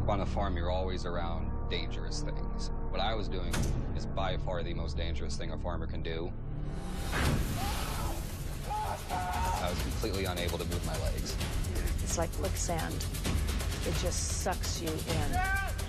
On a farm, you're always around dangerous things. What I was doing is by far the most dangerous thing a farmer can do. I was completely unable to move my legs. It's like quicksand. It just sucks you in.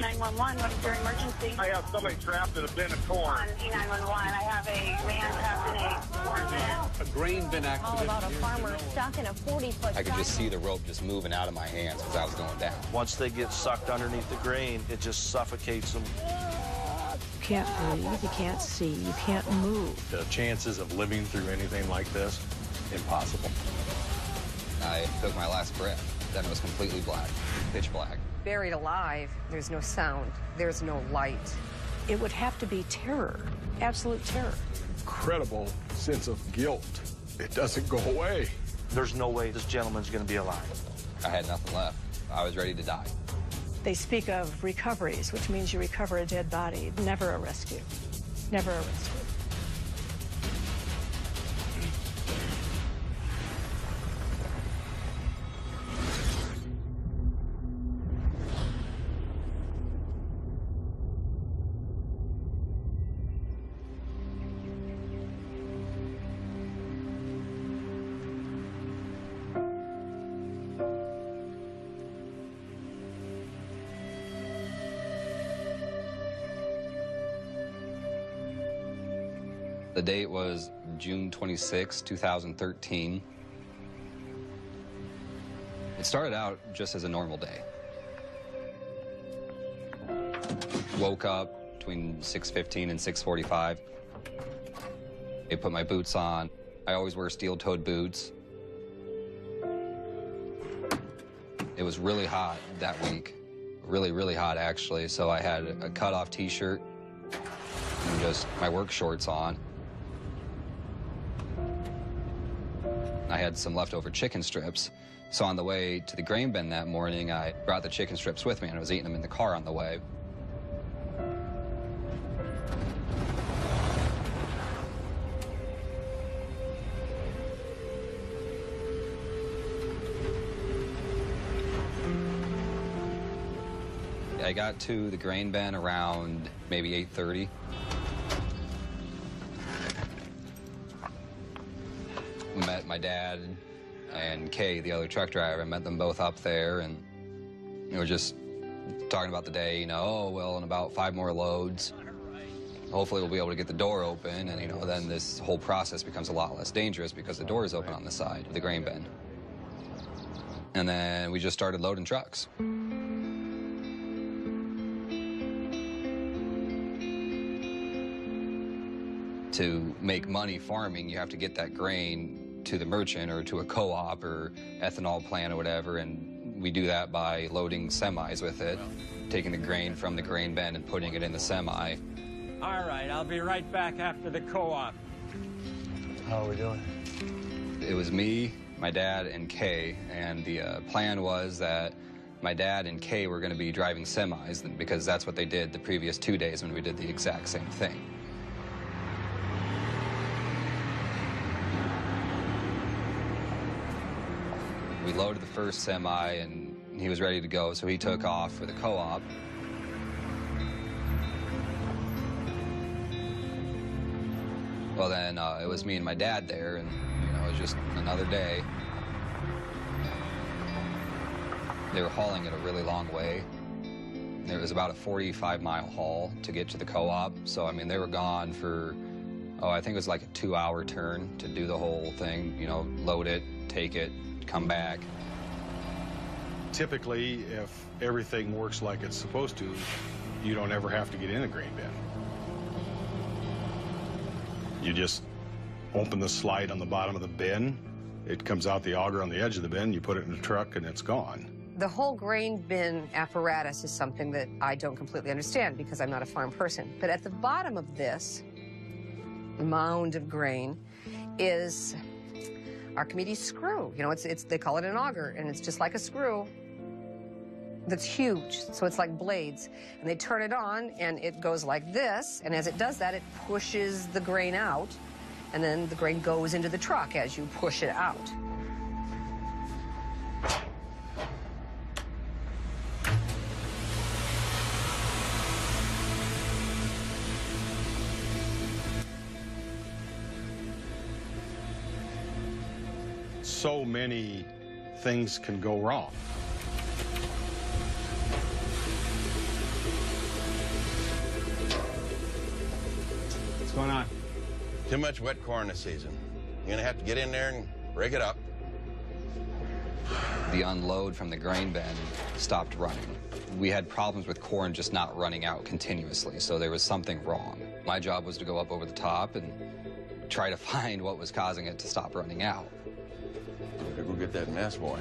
911, what is your emergency? I have somebody trapped in a bin of corn. On E911, I have a man trapped in a corn bin. A grain bin accident. All about a farmer stuck in a 40-foot I could just see the rope just moving out of my hands as I was going down. Once they get sucked underneath the grain, it just suffocates them. You can't breathe, you can't see, you can't move. The chances of living through anything like this, impossible. I took my last breath. Then it was completely black, pitch black. Buried alive, there's no sound, there's no light. It would have to be terror, absolute terror. Incredible sense of guilt. It doesn't go away. There's no way this gentleman's going to be alive. I had nothing left. I was ready to die. They speak of recoveries, which means you recover a dead body, never a rescue, never a rescue. The date was June 26, 2013. It started out just as a normal day. Woke up between 6:15 and 6:45. I put my boots on. I always wear steel-toed boots. It was really hot that week. Really, really hot, actually. So I had a cut-off T-shirt and just my work shorts on. I had some leftover chicken strips, so on the way to the grain bin that morning, I brought the chicken strips with me, and I was eating them in the car on the way. I got to the grain bin around maybe 8:30. Met my dad and Kay, the other truck driver. I met them both up there, and we were just talking about the day, you know, oh, well, in about 5 more loads, hopefully we'll be able to get the door open, and, you know, then this whole process becomes a lot less dangerous because the door is open on the side of the grain bin. And then we just started loading trucks. To make money farming, you have to get that grain to the merchant or to a co-op or ethanol plant or whatever, and we do that by loading semis with it, taking the grain from the grain bin and putting it in the semi. All right, I'll be right back after the co-op. How are we doing? It was me, my dad, and Kay, and the plan was that my dad and Kay were going to be driving semis because that's what they did the previous 2 days when we did the exact same thing. We loaded the first semi, and he was ready to go, so he took off for the co-op. Well, then it was me and my dad there, and, you know, it was just another day. They were hauling it a really long way. It was about a 45-mile haul to get to the co-op, so, I mean, they were gone for, oh, I think it was like a 2-hour turn to do the whole thing, you know, load it, take it, come back. Typically, if everything works like it's supposed to, you don't ever have to get in a grain bin. You just open the slide on the bottom of the bin, it comes out the auger on the edge of the bin, you put it in the truck, and it's gone. The whole grain bin apparatus is something that I don't completely understand because I'm not a farm person. But at the bottom of this mound of grain is Archimedes screw. You know, they call it an auger, and it's just like a screw that's huge. So it's like blades. And they turn it on, and it goes like this. And as it does that, it pushes the grain out. And then the grain goes into the truck as you push it out. so many things can go wrong. What's going on? Too much wet corn this season. You're gonna have to get in there and break it up. The unload from the grain bin stopped running. We had problems with corn just not running out continuously, so there was something wrong. My job was to go up over the top and try to find what was causing it to stop running out. Better go get that mess, boy.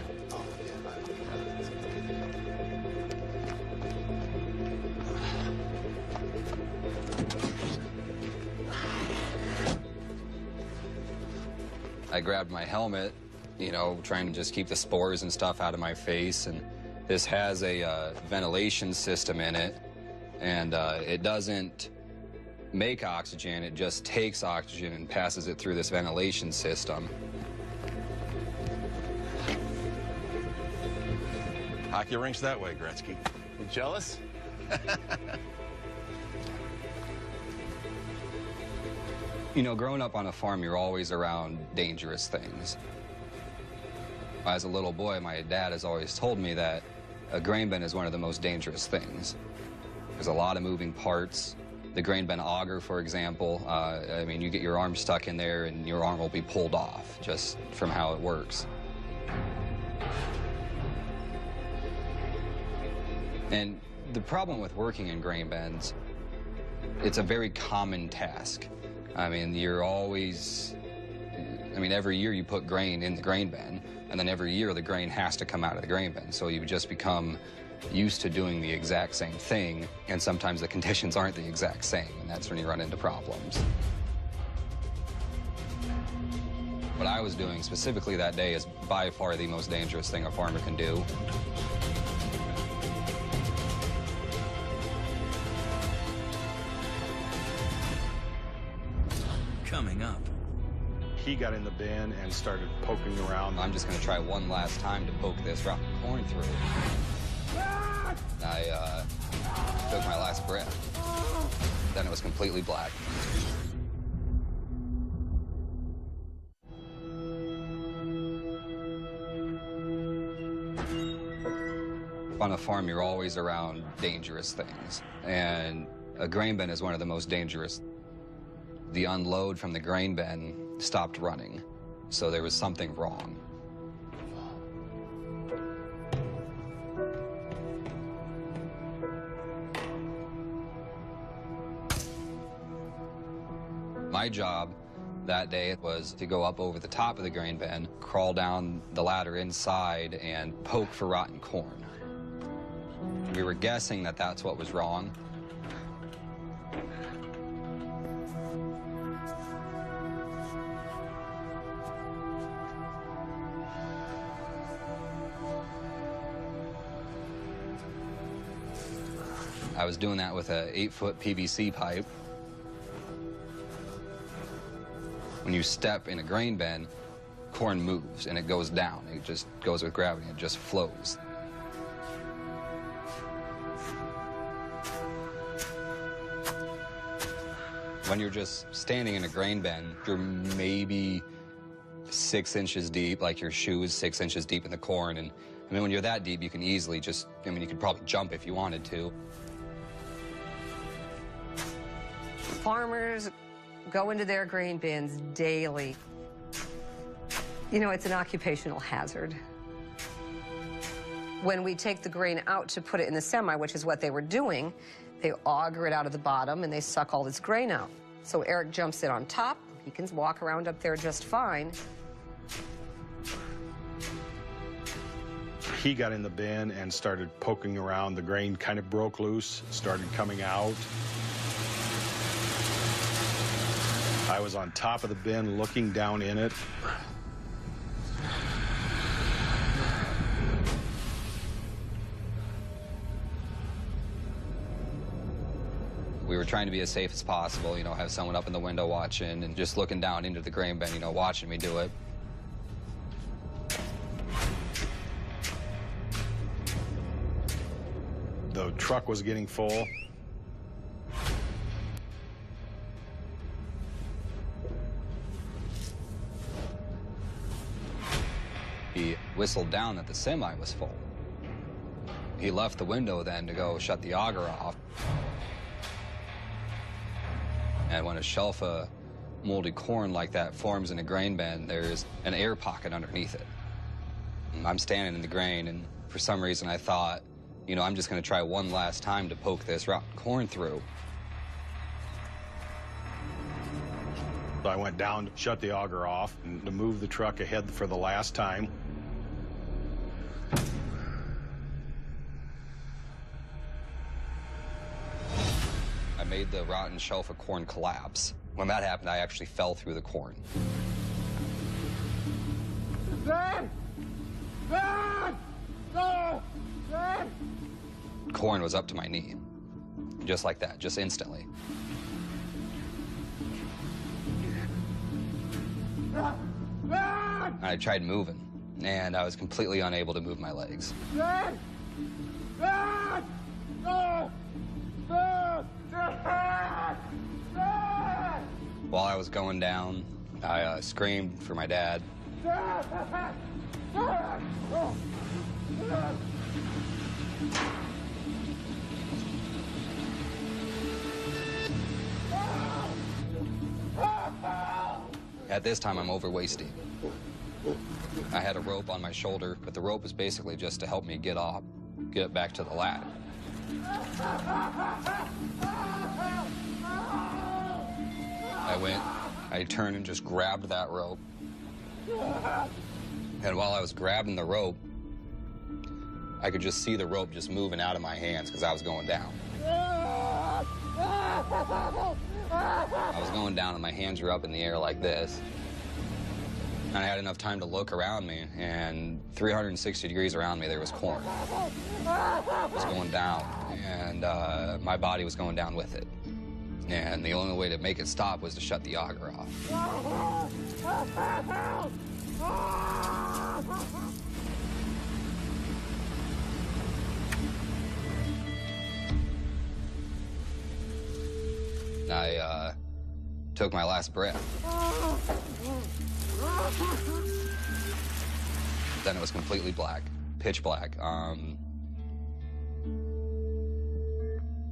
I grabbed my helmet, you know, trying to just keep the spores and stuff out of my face, and this has a ventilation system in it, and it doesn't make oxygen, it just takes oxygen and passes it through this ventilation system. Hockey rinks that way, Gretzky. You jealous? You know, growing up on a farm, you're always around dangerous things. As a little boy, my dad has always told me that a grain bin is one of the most dangerous things. There's a lot of moving parts. The grain bin auger, for example, I mean, you get your arm stuck in there and your arm will be pulled off just from how it works. And the problem with working in grain bins, it's a very common task. I mean, you're always, every year you put grain in the grain bin, and then every year the grain has to come out of the grain bin. So you just become used to doing the exact same thing, and sometimes the conditions aren't the exact same, and that's when you run into problems. What I was doing specifically that day is by far the most dangerous thing a farmer can do. Coming up. He got in the bin and started poking around. I'm just going to try one last time to poke this rotten corn through. I took my last breath. Then it was completely black. On a farm, you're always around dangerous things, and a grain bin is one of the most dangerous. The unload from the grain bin stopped running, so there was something wrong. My job that day was to go up over the top of the grain bin, crawl down the ladder inside, and poke for rotten corn. We were guessing that that's what was wrong. I was doing that with a 8-foot PVC pipe. When you step in a grain bin, corn moves and it goes down. It just goes with gravity, it just flows. When you're just standing in a grain bin, you're maybe 6 inches deep, like your shoe is 6 inches deep in the corn. And I mean, when you're that deep, you can easily just, you could probably jump if you wanted to. Farmers go into their grain bins daily. You know, it's an occupational hazard. When we take the grain out to put it in the semi, which is what they were doing, they auger it out of the bottom and they suck all this grain out. So Eric jumps in on top. He can walk around up there just fine. He got in the bin and started poking around. The grain kind of broke loose, started coming out. I was on top of the bin looking down in it. We were trying to be as safe as possible, you know, have someone up in the window watching and just looking down into the grain bin, you know, watching me do it. The truck was getting full. whistled down that the semi was full. He left the window then to go shut the auger off. And when a shelf of moldy corn like that forms in a grain bin, there's an air pocket underneath it. I'm standing in the grain, and for some reason I thought, you know, I'm just gonna try one last time to poke this rotten corn through. So I went down to shut the auger off and to move the truck ahead for the last time. I made the rotten shelf of corn collapse. When that happened, I actually fell through the corn. Dad! Dad! No! Dad! Corn was up to my knee. Just like that, just instantly. Dad! I tried moving, and I was completely unable to move my legs. Dad! Dad! No! Dad! Dad! Dad! While I was going down, I screamed for my dad. Dad! Dad! Oh! Dad! At this time, I'm overwasting. I had a rope on my shoulder, but the rope was basically just to help me get back to the ladder. I turned and just grabbed that rope. And while I was grabbing the rope, I could just see the rope just moving out of my hands because I was going down. I was going down and my hands were up in the air like this. And I had enough time to look around me, and 360 degrees around me, there was corn. It was going down, and my body was going down with it. And the only way to make it stop was to shut the auger off. I took my last breath. Then it was completely black, pitch black.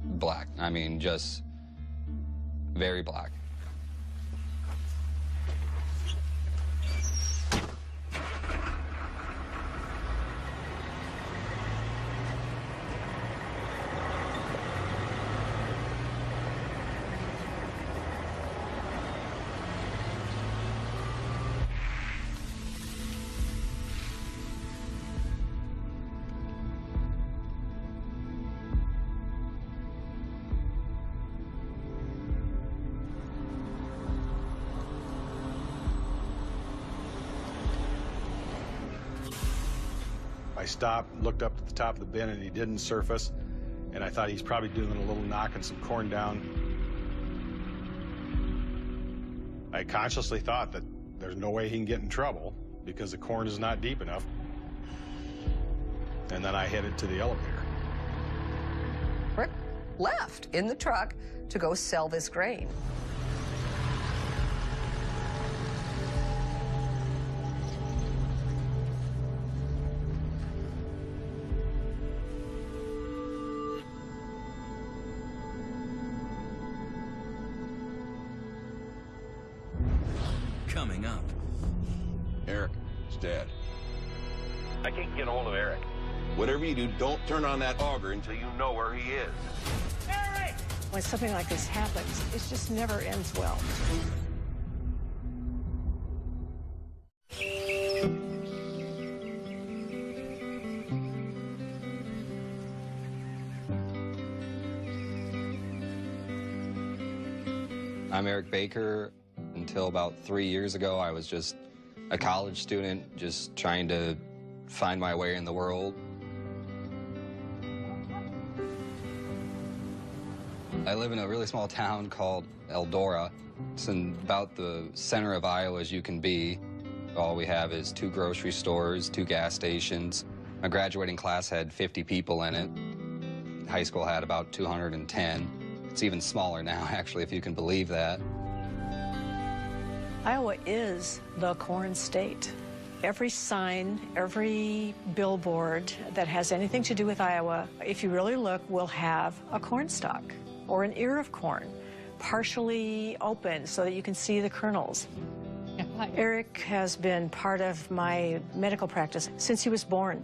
Black, I mean, just very black. I stopped, looked up at the top of the bin, and he didn't surface. And I thought he's probably doing a little knocking some corn down. I consciously thought that there's no way he can get in trouble because the corn is not deep enough. And then I headed to the elevator. Rick left in the truck to go sell this grain. Coming up. Eric, it's Dad. I can't get a hold of Eric. Whatever you do, don't turn on that auger until You know where he is. Eric! When something like this happens, it just never ends well. I'm Eric Baker. Until about 3 years ago, I was just a college student, just trying to find my way in the world. I live in a really small town called Eldora. It's in about the center of Iowa as you can be. All we have is 2 grocery stores, 2 gas stations. My graduating class had 50 people in it. High school had about 210. It's even smaller now, actually, if you can believe that. Iowa is the corn state. Every sign, every billboard that has anything to do with Iowa, if you really look, will have a corn stalk or an ear of corn, partially open so that you can see the kernels. Eric has been part of my medical practice since he was born,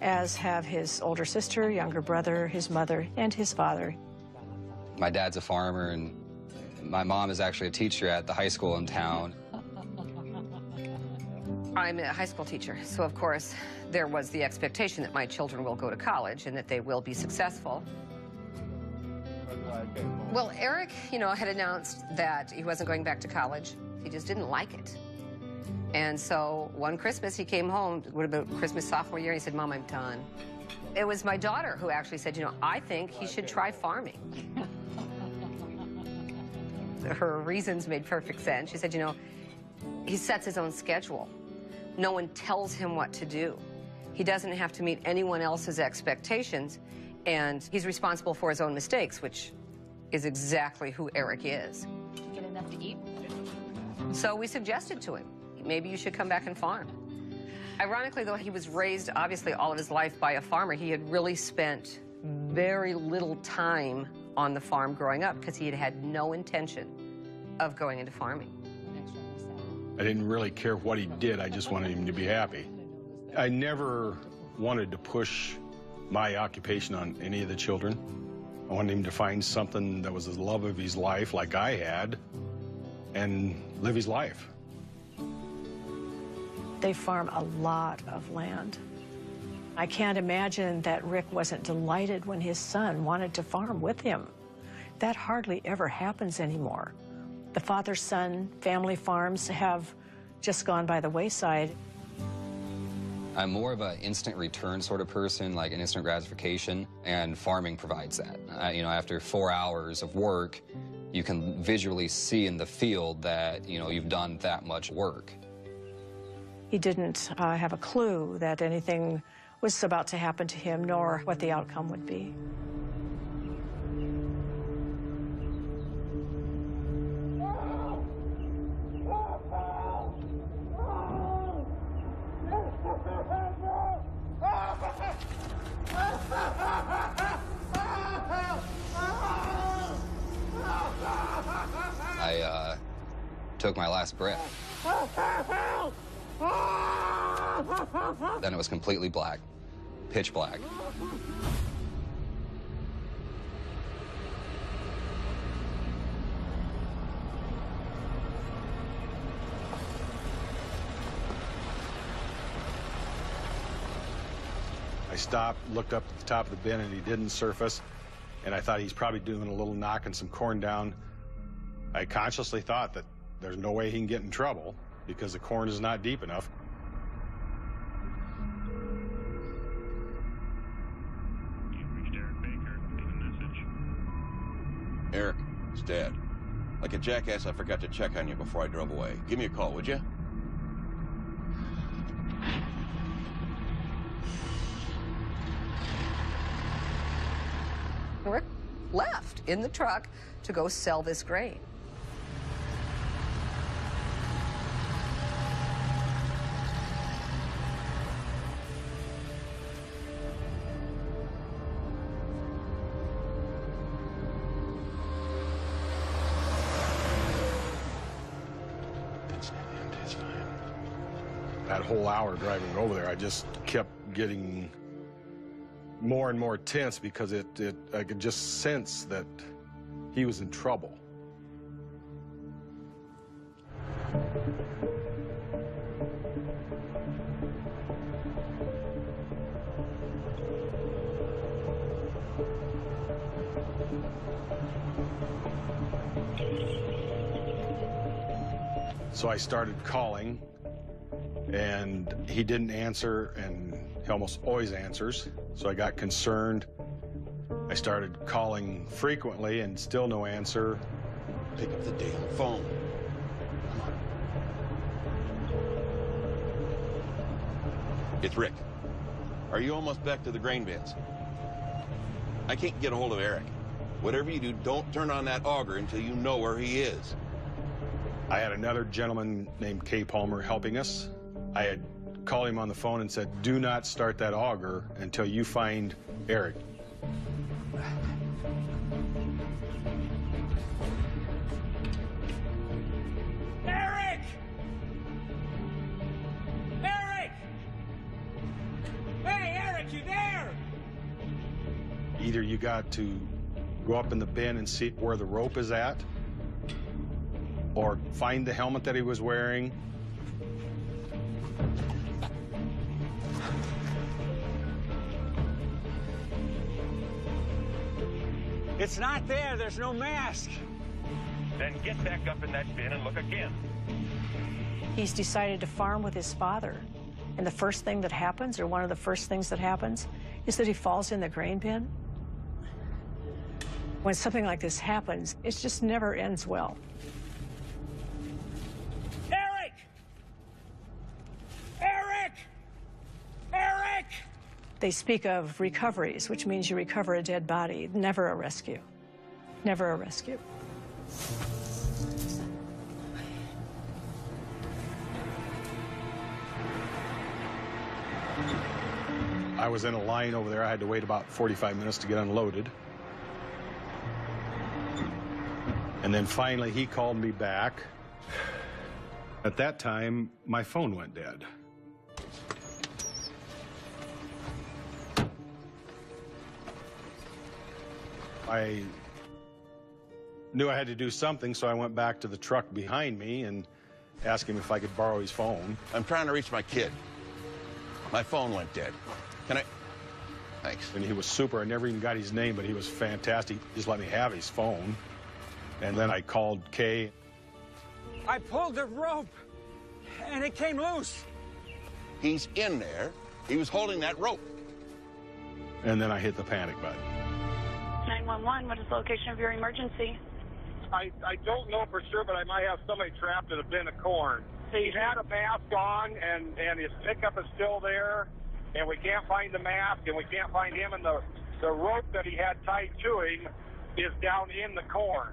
as have his older sister, younger brother, his mother, and his father. My dad's a farmer, and my mom is actually a teacher at the high school in town. I'm a high school teacher, so of course there was the expectation that my children will go to college and that they will be successful. Well, Eric, had announced that he wasn't going back to college. He just didn't like it. And so one Christmas he came home, it would have been Christmas sophomore year, and he said, "Mom, I'm done." It was my daughter who actually said, "I think he should try farming." Her reasons made perfect sense. She said, he sets his own schedule. No one tells him what to do. He doesn't have to meet anyone else's expectations, and he's responsible for his own mistakes, which is exactly who Eric is. Get enough to eat? So we suggested to him, maybe you should come back and farm. Ironically, though, he was raised, obviously, all of his life by a farmer. He had really spent very little time on the farm growing up because he had had no intention of going into farming. I didn't really care what he did. I just wanted him to be happy. I never wanted to push my occupation on any of the children. I wanted him to find something that was the love of his life, like I had, and live his life. They farm a lot of land. I can't imagine that Rick wasn't delighted when his son wanted to farm with him. That hardly ever happens anymore. The father-son family farms have just gone by the wayside. I'm more of an instant return sort of person, like an instant gratification, and farming provides that. After 4 hours of work, you can visually see in the field that, you've done that much work. He didn't have a clue that anything was about to happen to him, nor what the outcome would be. I took my last breath. Then it was completely black, pitch black. I stopped, looked up at the top of the bin, and he didn't surface. And I thought he's probably doing a little knocking some corn down. I consciously thought that there's no way he can get in trouble because the corn is not deep enough. You've reached Eric Baker. Leave a message. Eric, it's Dad. Like a jackass, I forgot to check on you before I drove away. Give me a call, would you? Rick left in the truck to go sell this grain. That whole hour driving over there, I just kept getting more and more tense because I could just sense that he was in trouble. So I started calling, and he didn't answer, and he almost always answers. So I got concerned. I started calling frequently and still no answer. Pick up the damn phone. Come on. It's Rick. Are you almost back to the grain bins? I can't get a hold of Eric. Whatever you do, don't turn on that auger until you know where he is. I had another gentleman named Kay Palmer helping us. I had called him on the phone and said, do not start that auger until you find Eric. Eric! Eric! Hey, Eric, you there? Either you got to go up in the bin and see where the rope is at, or find the helmet that he was wearing. It's not there. There's no mask. Then get back up in that bin and look again. He's decided to farm with his father. And the first thing that happens, or one of the first things that happens, is that he falls in the grain bin. When something like this happens, it just never ends well. Eric! Eric! Eric! They speak of recoveries, which means you recover a dead body, never a rescue. Never a rescue. I was in a line over there. I had to wait about 45 minutes to get unloaded. And then finally he called me back. At that time, my phone went dead. I knew I had to do something, so I went back to the truck behind me and asked him if I could borrow his phone. I'm trying to reach my kid. My phone went dead. Can I? Thanks. And he was super. I never even got his name, but he was fantastic. He just let me have his phone. And then I called Kay. I pulled the rope, and it came loose. He's in there. He was holding that rope. And then I hit the panic button. 911, what is the location of your emergency? I don't know for sure, but I might have somebody trapped in a bin of corn. He had a mask on, and his pickup is still there, and we can't find the mask, and we can't find him, and the rope that he had tied to him is down in the corn.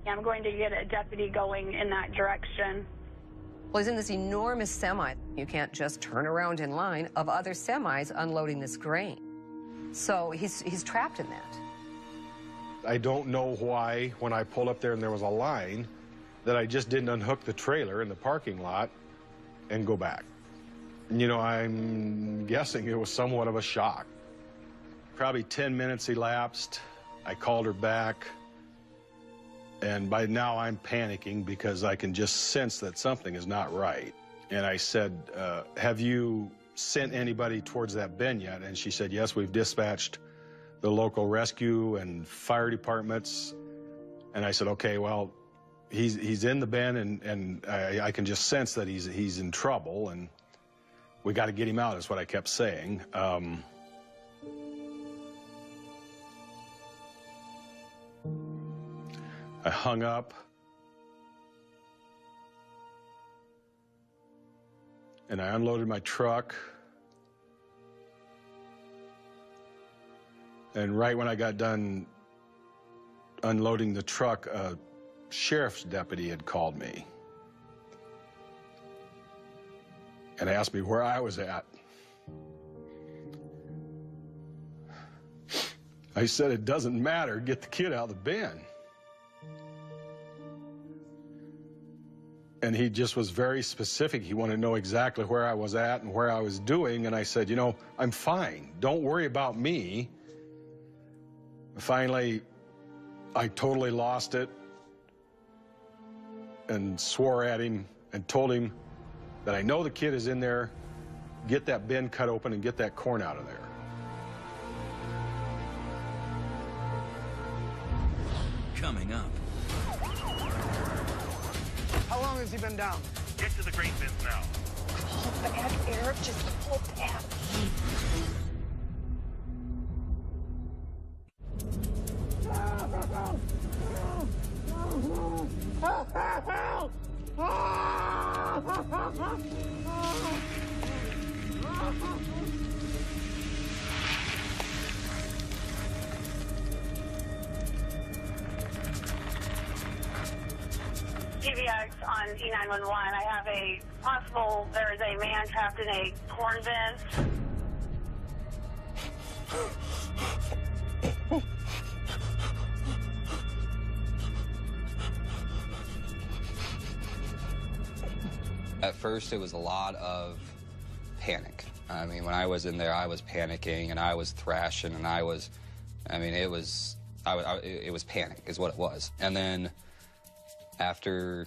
I'm going to get a deputy going in that direction. Well, he's in this enormous semi. You can't just turn around in line of other semis unloading this grain. So he's trapped in that. I don't know why, when I pulled up there and there was a line, that I just didn't unhook the trailer in the parking lot and go back. You know, I'm guessing it was somewhat of a shock. Probably 10 minutes elapsed. I called her back. And by now I'm panicking because I can just sense that something is not right. And I said, have you sent anybody towards that bin yet? And she said, yes, we've dispatched the local rescue and fire departments. And I said, okay, well, he's in the bin, and I can just sense that he's in trouble, and we got to get him out, is what I kept saying. I hung up. And I unloaded my truck. And right when I got done unloading the truck, a sheriff's deputy had called me and asked me where I was at. I said, it doesn't matter, get the kid out of the bin. And he just was very specific. He wanted to know exactly where I was at and where I was doing. And I said, you know, I'm fine. Don't worry about me. Finally, I totally lost it and swore at him and told him that I know the kid is in there. Get that bin cut open and get that corn out of there. Coming up. How long has he been down? Get to the grain bins now. Pull back, Eric. Just pull back. PBX on E911. I have a possible, there is a man trapped in a corn bin. At first, it was a lot of panic. I mean, when I was in there, I was panicking and I was thrashing and I was it was panic is what it was. And then after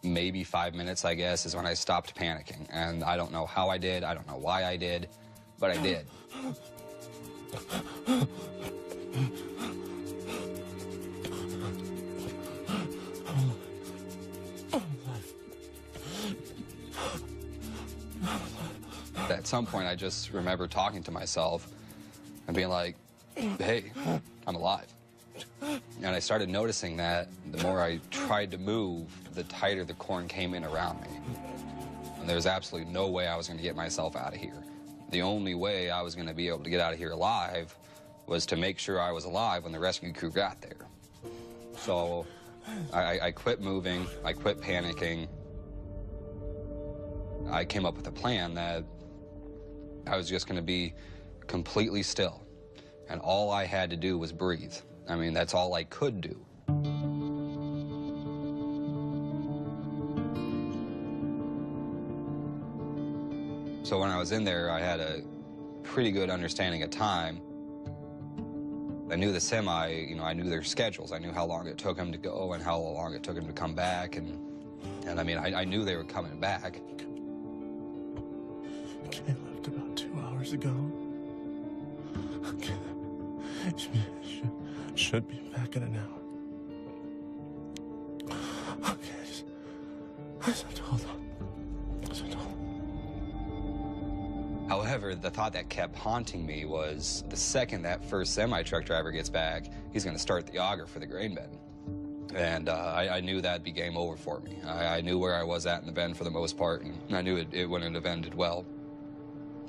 maybe 5 minutes, I guess, is when I stopped panicking. And I don't know how I did, I don't know why I did, but I did. At some point, I just remember talking to myself and being like, hey, I'm alive. And I started noticing that the more I tried to move, the tighter the corn came in around me. And there was absolutely no way I was going to get myself out of here. The only way I was going to be able to get out of here alive was to make sure I was alive when the rescue crew got there. So I quit moving, I quit panicking. I came up with a plan that I was just going to be completely still. And all I had to do was breathe. I mean, that's all I could do. So when I was in there, I had a pretty good understanding of time. I knew the semi, you know, I knew their schedules. I knew how long it took them to go and how long it took them to come back. And I mean, I knew they were coming back. Kay left about 2 hours ago. Okay. Should be back in an hour. Okay, I just have to hold on. However, the thought that kept haunting me was the second that first semi-truck driver gets back, he's going to start the auger for the grain bin. And I knew that'd be game over for me. I knew where I was at in the bin for the most part, and I knew it wouldn't have ended well.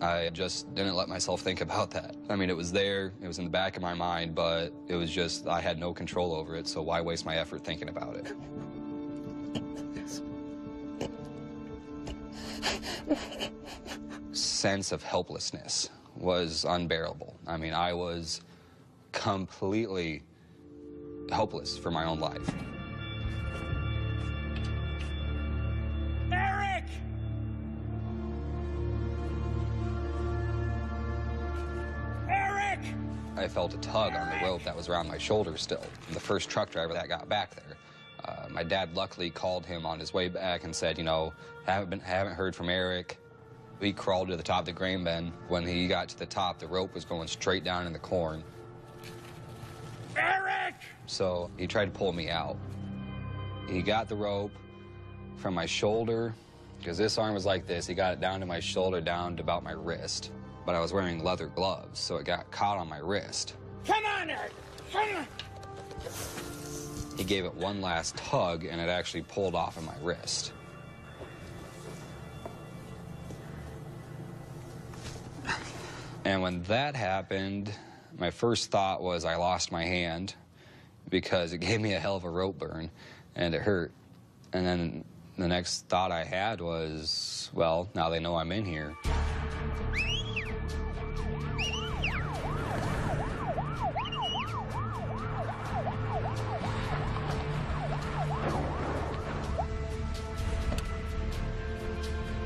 I just didn't let myself think about that. I mean, it was there, it was in the back of my mind, but it was just, I had no control over it, so why waste my effort thinking about it? Sense of helplessness was unbearable. I mean, I was completely helpless for my own life. Eric! Eric! I felt a tug on the rope that was around my shoulder still. The first truck driver that got back there. My dad luckily called him on his way back and said, you know, haven't heard from Eric. He crawled to the top of the grain bin. When he got to the top, the rope was going straight down in the corn. Eric! So he tried to pull me out. He got the rope from my shoulder, because this arm was like this. He got it down to my shoulder, down to about my wrist. But I was wearing leather gloves, so it got caught on my wrist. Come on, Eric! Come on! He gave it one last tug, and it actually pulled off of my wrist. And when that happened, my first thought was I lost my hand because it gave me a hell of a rope burn and it hurt. And then the next thought I had was, well, now they know I'm in here.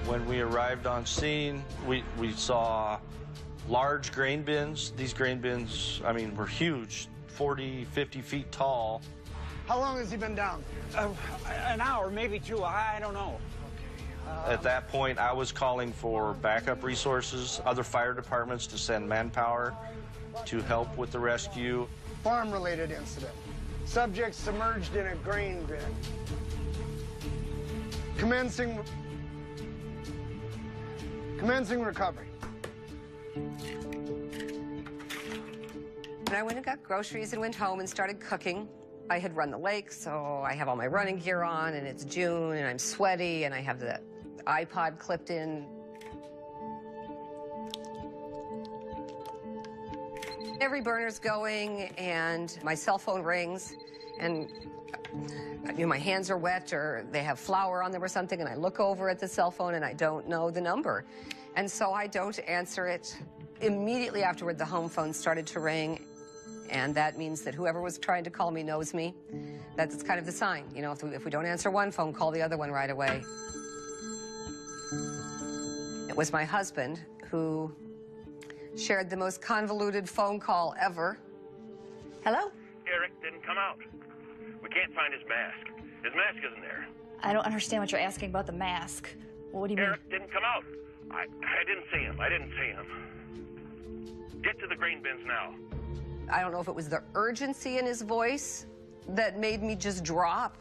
When we arrived on scene, we saw large grain bins. These grain bins, I mean, were huge, 40, 50 feet tall. How long has he been down? An hour, maybe two, I don't know. At that point, I was calling for backup resources, other fire departments to send manpower to help with the rescue. Farm-related incident. Subject submerged in a grain bin. Commencing recovery. When I went and got groceries and went home and started cooking, I had run the lake, so I have all my running gear on, and it's June, and I'm sweaty, and I have the iPod clipped in. Every burner's going, and my cell phone rings, and you know, my hands are wet or they have flour on them or something, and I look over at the cell phone and I don't know the number. And so I don't answer it. Immediately afterward, the home phone started to ring, and that means that whoever was trying to call me knows me. That's kind of the sign. You know, if we don't answer one phone, call the other one right away. It was my husband who shared the most convoluted phone call ever. Hello? Eric didn't come out. We can't find his mask. His mask isn't there. I don't understand what you're asking about the mask. What do you mean? Eric didn't come out. I didn't see him. I didn't see him. Get to the grain bins now. I don't know if it was the urgency in his voice that made me just drop.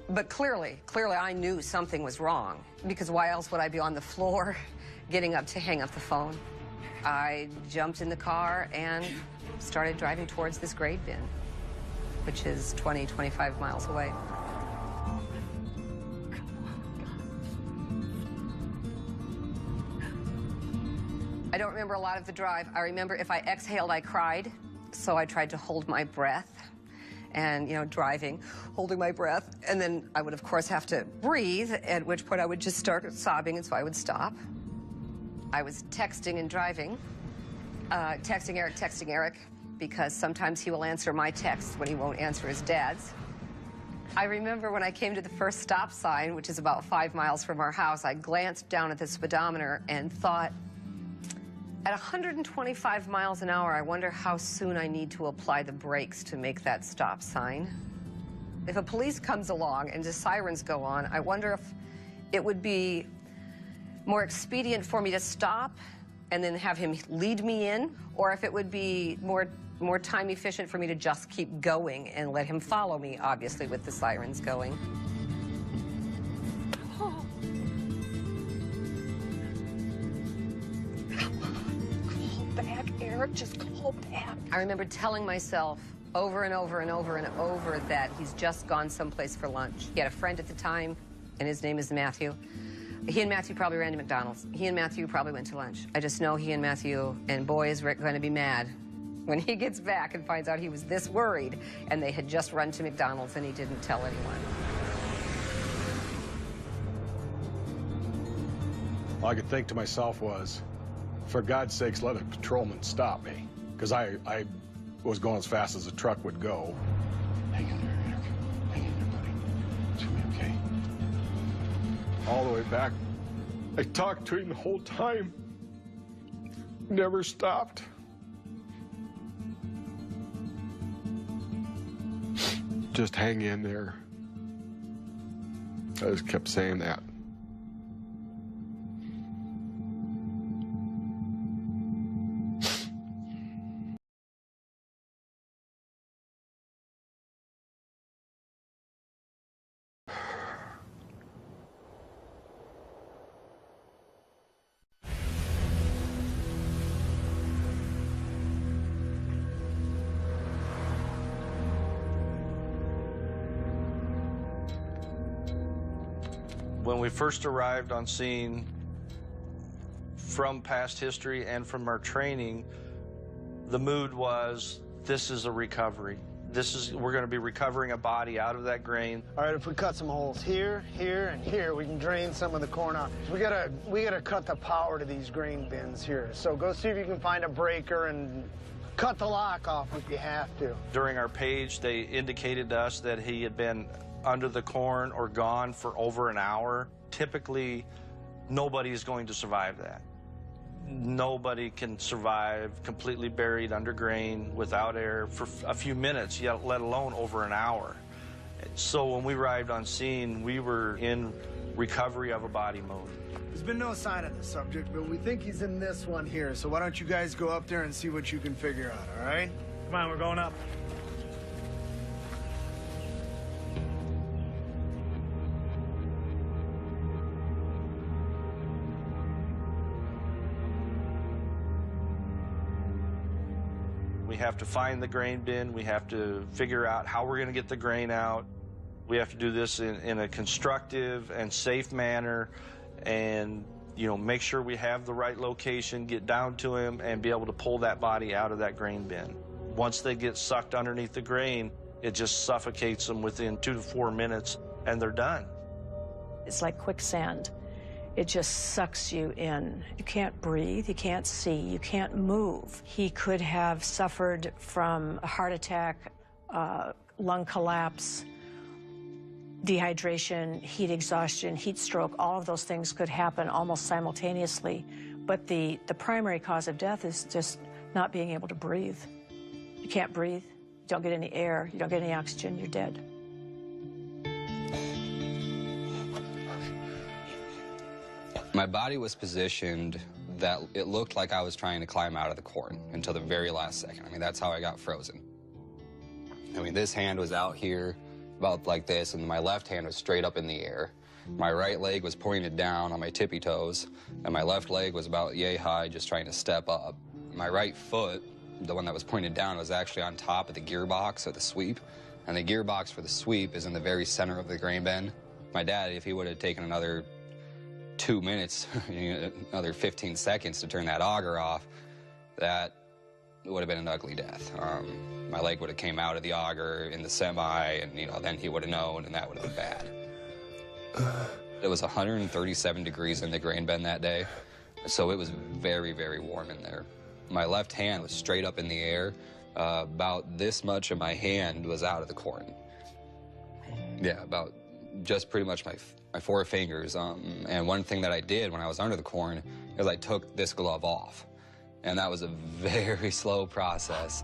But clearly I knew something was wrong, because why else would I be on the floor getting up to hang up the phone? I jumped in the car and started driving towards this grade bin, which is 20, 25 miles away. I don't remember a lot of the drive. I remember if I exhaled, I cried. So I tried to hold my breath and, you know, driving, holding my breath. And then I would, of course, have to breathe, at which point I would just start sobbing, and so I would stop. I was texting and driving, texting Eric, because sometimes he will answer my texts when he won't answer his dad's. I remember when I came to the first stop sign, which is about 5 miles from our house, I glanced down at the speedometer and thought, at 125 miles an hour, I wonder how soon I need to apply the brakes to make that stop sign. If a police comes along and the sirens go on, I wonder if it would be more expedient for me to stop and then have him lead me in, or if it would be more time efficient for me to just keep going and let him follow me, obviously, with the sirens going. Back, Eric, just call back. I remember telling myself over and over and over and over that he's just gone someplace for lunch. He had a friend at the time, and his name is Matthew. He and Matthew probably ran to McDonald's. He and Matthew probably went to lunch. I just know he and Matthew, and boy, is Rick going to be mad when he gets back and finds out he was this worried, and they had just run to McDonald's and he didn't tell anyone. All I could think to myself was, for God's sakes, let a patrolman stop me, because I was going as fast as a truck would go. Hang in there, Eric. Hang in there, buddy. It's gonna be okay. All the way back, I talked to him the whole time. Never stopped. Just hang in there. I just kept saying that. When we first arrived on scene, from past history and from our training, the mood was, this is a recovery. We're going to be recovering a body out of that grain. All right, if we cut some holes here, here, and here, we can drain some of the corn out. We gotta cut the power to these grain bins here. So go see if you can find a breaker and cut the lock off if you have to. During our page, they indicated to us that he had been under the corn or gone for over an hour. Typically, nobody is going to survive that. Nobody can survive completely buried under grain without air for a few minutes, yet let alone over an hour. So when we arrived on scene, we were in recovery of a body mode. There's been no sign of the subject, but we think he's in this one here. So why don't you guys go up there and see what you can figure out, all right? Come on, we're going up. We have to find the grain bin. We have to figure out how we're going to get the grain out. We have to do this in a constructive and safe manner, and make sure we have the right location, get down to him, and be able to pull that body out of that grain bin. Once they get sucked underneath the grain, It just suffocates them within 2 to 4 minutes, and they're done. It's like quicksand. It just sucks you in. You can't breathe, you can't see, you can't move. He could have suffered from a heart attack, lung collapse, dehydration, heat exhaustion, heat stroke. All of those things could happen almost simultaneously. But the primary cause of death is just not being able to breathe. You can't breathe, you don't get any air, you don't get any oxygen, you're dead. My body was positioned that it looked like I was trying to climb out of the corn until the very last second. I mean, that's how I got frozen. I mean, this hand was out here about like this, and my left hand was straight up in the air. My right leg was pointed down on my tippy toes, and my left leg was about yay high, just trying to step up. My right foot, the one that was pointed down, was actually on top of the gearbox of the sweep, and the gearbox for the sweep is in the very center of the grain bin. My dad, if he would have taken another 2 minutes, another 15 seconds to turn that auger off, that would have been an ugly death. My leg would have came out of the auger in the semi, and then he would have known, and that would have been bad. It was 137 degrees in the grain bin that day, so it was very, very warm in there. My left hand was straight up in the air. About this much of my hand was out of the corn. Yeah, about just pretty much my 4 fingers. And one thing that I did when I was under the corn is I took this glove off. And that was a very slow process.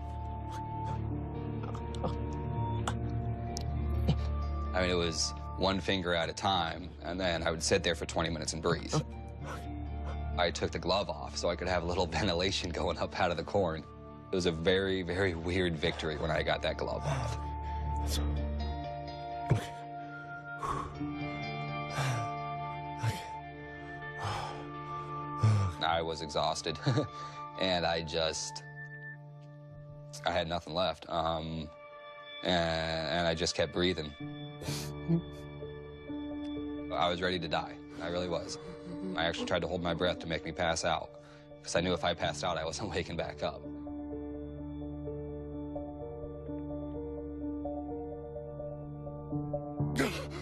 I mean, it was 1 finger at a time, and then I would sit there for 20 minutes and breathe. I took the glove off so I could have a little ventilation going up out of the corn. It was a very, very weird victory when I got that glove off. I was exhausted, and I had nothing left, and I just kept breathing. I was ready to die. I really was. I actually tried to hold my breath to make me pass out, because I knew if I passed out, I wasn't waking back up.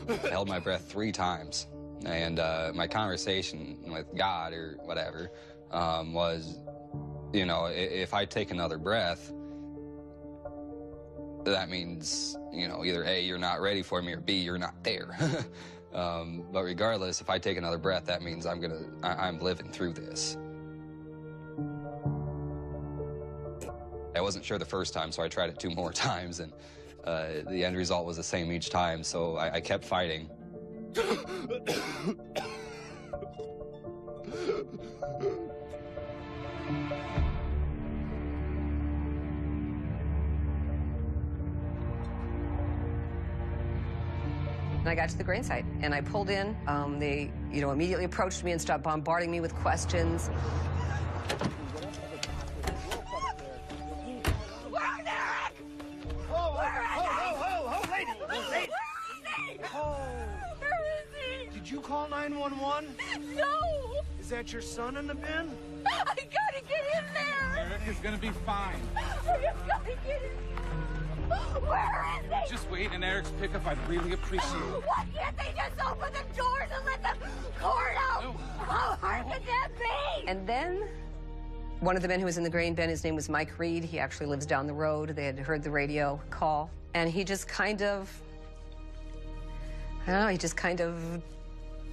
I held my breath 3 times. And my conversation with God or whatever was, if I take another breath, that means, either A, you're not ready for me, or B, you're not there. But regardless, if I take another breath, that means I'm living through this. I wasn't sure the first time, so I tried it 2 more times, and the end result was the same each time, so I kept fighting. And I got to the grain site, and I pulled in. They, immediately approached me and stopped bombarding me with questions. Where's Eric? Oh, lady! Where is he? Did you call 911? No! Is that your son in the bin? I gotta get in there! Eric is gonna be fine. I just gotta get in. Where is he? Just wait in Eric's pickup. I'd really appreciate it. Why can't they just open the doors and let the corn out? No. How hard could that be? And then one of the men who was in the grain bin, his name was Mike Reed. He actually lives down the road. They had heard the radio call. And he just kind of,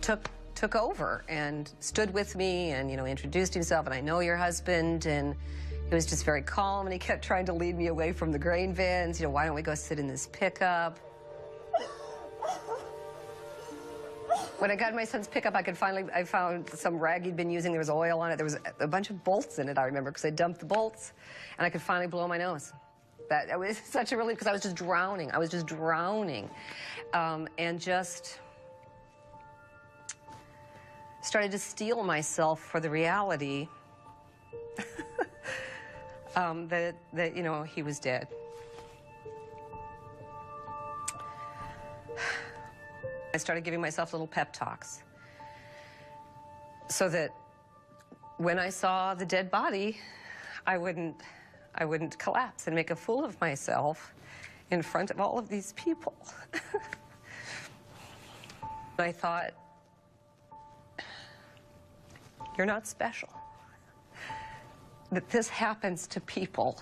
took over and stood with me and, introduced himself. And I know your husband. And he was just very calm. And he kept trying to lead me away from the grain bins. Why don't we go sit in this pickup? When I got my son's pickup, I found some rag he'd been using. There was oil on it. There was a bunch of bolts in it, I remember, because I dumped the bolts. And I could finally blow my nose. That was such a relief, because I was just drowning. And just started to steel myself for the reality that he was dead. I started giving myself little pep talks so that when I saw the dead body, I wouldn't collapse and make a fool of myself in front of all of these people. I thought, you're not special. That this happens to people.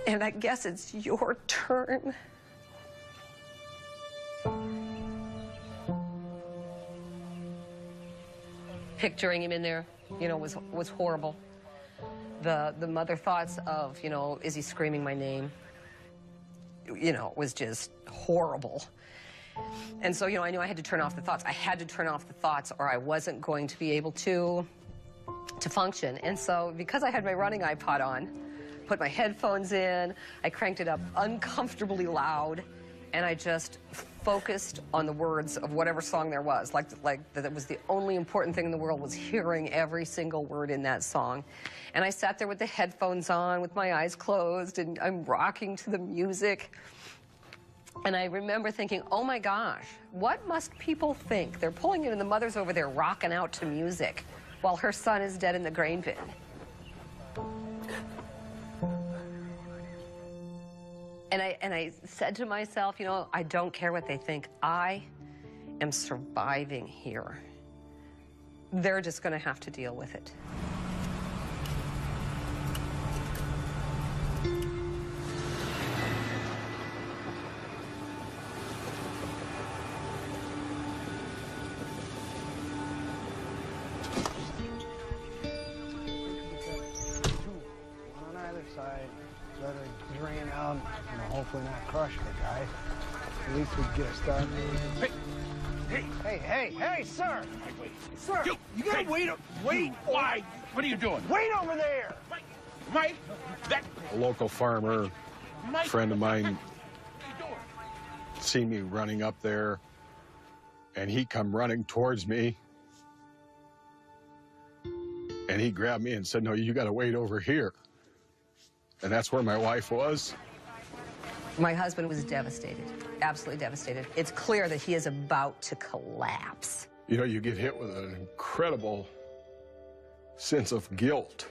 And I guess it's your turn. Picturing him in there, you know, was horrible. The mother thoughts of, you know, is he screaming my name? You know, was just horrible. And so, you know, I knew I had to turn off the thoughts. I had to turn off the thoughts or I wasn't going to be able to function. And so, because I had my running iPod on, put my headphones in, I cranked it up uncomfortably loud, and I just focused on the words of whatever song there was. Like that was the only important thing in the world, was hearing every single word in that song. And I sat there with the headphones on, with my eyes closed, and I'm rocking to the music. And I remember thinking, oh my gosh, what must people think? They're pulling in and the mother's over there rocking out to music while her son is dead in the grain bin. And I said to myself, you know, I don't care what they think. I am surviving here. They're just going to have to deal with it. One on either side. Let it drain out, you know, hopefully not crush the guy. At least we get a start. Hey, sir! Sir! You gotta wait. Why? What are you doing? Wait over there! Mike, A local farmer, friend of mine, seen me running up there, and he come running towards me, and he grabbed me and said, no, you gotta wait over here. And that's where my wife was. My husband was devastated, absolutely devastated. It's clear that he is about to collapse. You know, you get hit with an incredible sense of guilt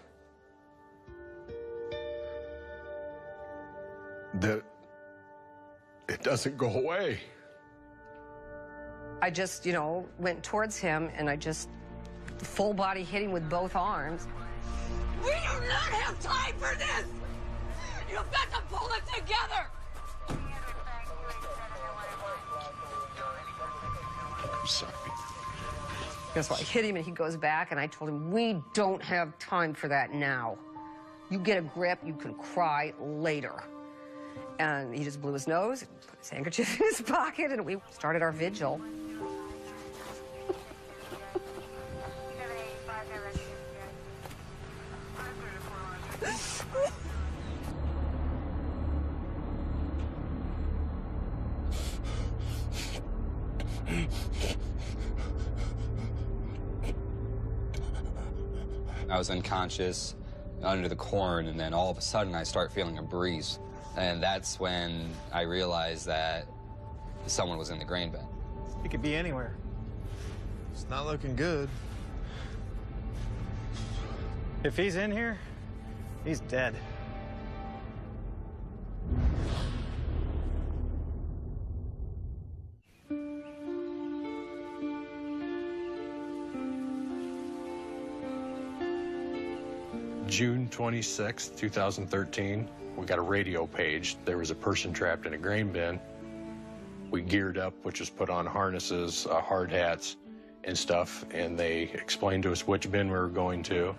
that it doesn't go away. I just, you know, went towards him and I just full body hit him with both arms. We do not have time for this! You've got to pull it together! I'm sorry. So I hit him and he goes back and I told him, we don't have time for that now. You get a grip, you can cry later. And he just blew his nose, and put his handkerchief in his pocket, and we started our vigil. I was unconscious under the corn, and then all of a sudden I start feeling a breeze. And that's when I realized that someone was in the grain bin. He could be anywhere. It's not looking good. If he's in here, he's dead. June 26, 2013, we got a radio page. There was a person trapped in a grain bin. We geared up, which was put on harnesses, hard hats, and stuff, and they explained to us which bin we were going to.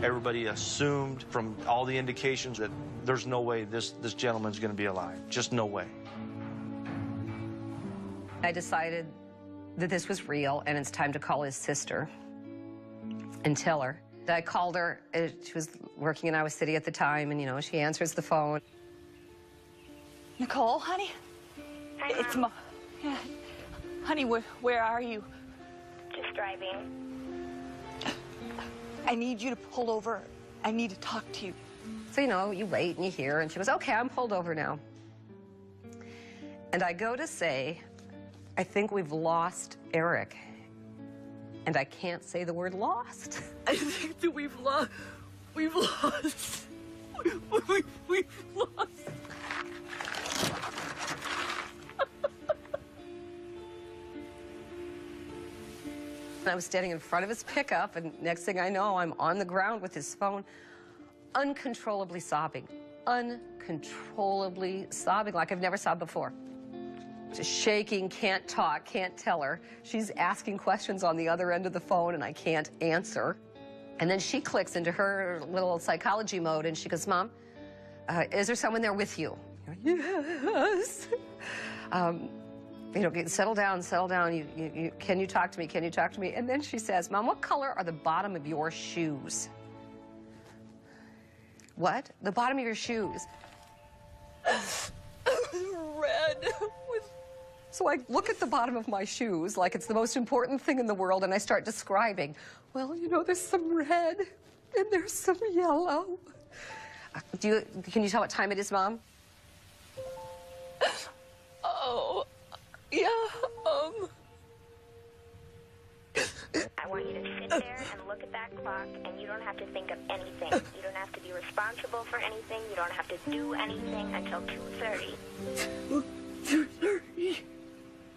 Everybody assumed from all the indications that there's no way this gentleman's going to be alive. Just no way. I decided that this was real and it's time to call his sister and tell her. I called her. She was working in Iowa City at the time, and, you know, she answers the phone. Nicole, honey? Hi, It's Mom. yeah. Honey, where are you? Just driving. I need you to pull over. I need to talk to you. So, you know, you wait and you hear, and she goes, okay, I'm pulled over now. And I go to say, I think we've lost Eric. and I can't say the word lost. I think that we've lost. We've lost. We've lost. I was standing in front of his pickup, and next thing I know, I'm on the ground with his phone, uncontrollably sobbing. Uncontrollably sobbing like I've never sobbed before. Just shaking, can't talk, can't tell her. She's asking questions on the other end of the phone, and I can't answer. And then she clicks into her little psychology mode, and she goes, Mom, is there someone there with you? Yes. You know, settle down, settle down. Can you talk to me? Can you talk to me? And then she says, Mom, what color are the bottom of your shoes? What? The bottom of your shoes? Red. So I look at the bottom of my shoes like it's the most important thing in the world, and I start describing. Well, you know, there's some red, and there's some yellow. Can you tell what time it is, Mom? Oh, yeah, I want you to sit there and look at that clock, and you don't have to think of anything. You don't have to be responsible for anything. You don't have to do anything until 2:30. 2:30.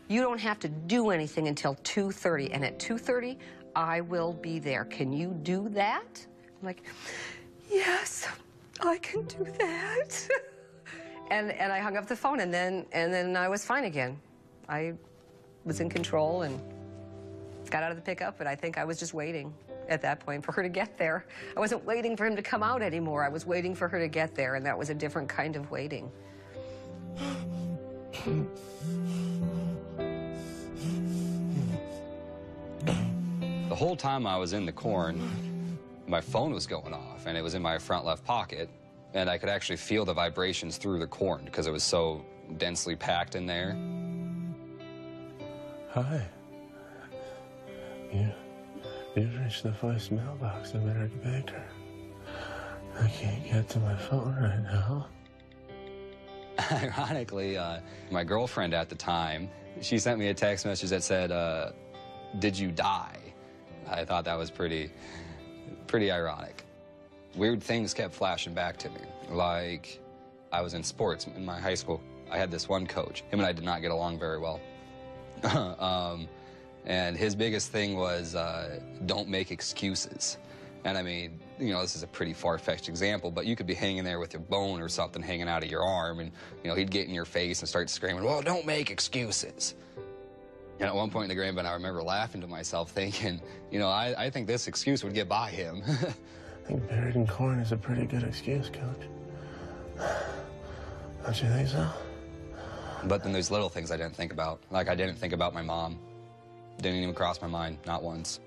You don't have to do anything until 2:30, and at 2:30, I will be there. Can you do that? I'm like, yes, I can do that. and I hung up the phone, and then I was fine again. I was in control and got out of the pickup, and I think I was just waiting at that point for her to get there. I wasn't waiting for him to come out anymore. I was waiting for her to get there, and that was a different kind of waiting. The whole time I was in the corn, my phone was going off, and it was in my front left pocket, and I could actually feel the vibrations through the corn because it was so densely packed in there. Hi. You've reached the voice mailbox of Eric Baker. I can't get to my phone right now. Ironically, my girlfriend at the time, she sent me a text message that said, did you die? I thought that was pretty ironic. Weird things kept flashing back to me. Like, I was in sports in my high school. I had this one coach. Him and I did not get along very well. And his biggest thing was, don't make excuses. And I mean, you know, this is a pretty far-fetched example, but you could be hanging there with your bone or something hanging out of your arm, and, you know, he'd get in your face and start screaming, well, don't make excuses. And at one point in the grain bin, I remember laughing to myself, thinking, you know, I think this excuse would get by him. I think buried in corn is a pretty good excuse, Coach. Don't you think so? But then there's little things I didn't think about. Like, I didn't think about my mom. Didn't even cross my mind, not once.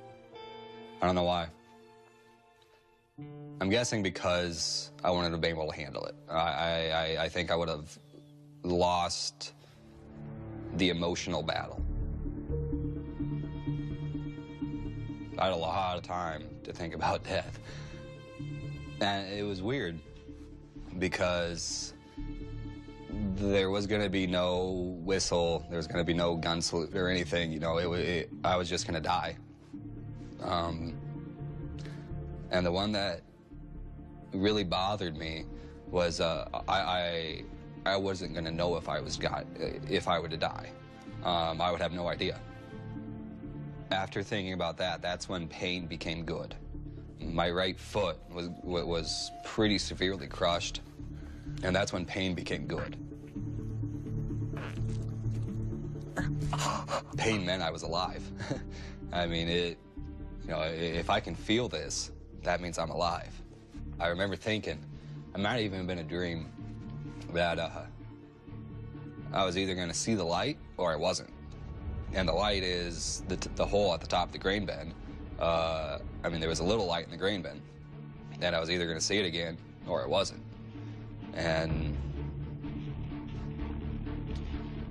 I don't know why. I'm guessing because I wanted to be able to handle it. I think I would have lost the emotional battle. I had a lot of time to think about death. And it was weird because there was going to be no whistle, there was going to be no gun salute or anything, you know, I was just going to die. And the one that really bothered me was I wasn't going to know if I were to die. I would have no idea. After thinking about that, that's when pain became good. My right foot was pretty severely crushed, and that's when pain became good. Pain meant I was alive. I mean, you know, if I can feel this, that means I'm alive. I remember thinking, it might have even been a dream, that I was either going to see the light or I wasn't. And the light is the hole at the top of the grain bin. I mean, there was a little light in the grain bin, and I was either going to see it again or I wasn't. And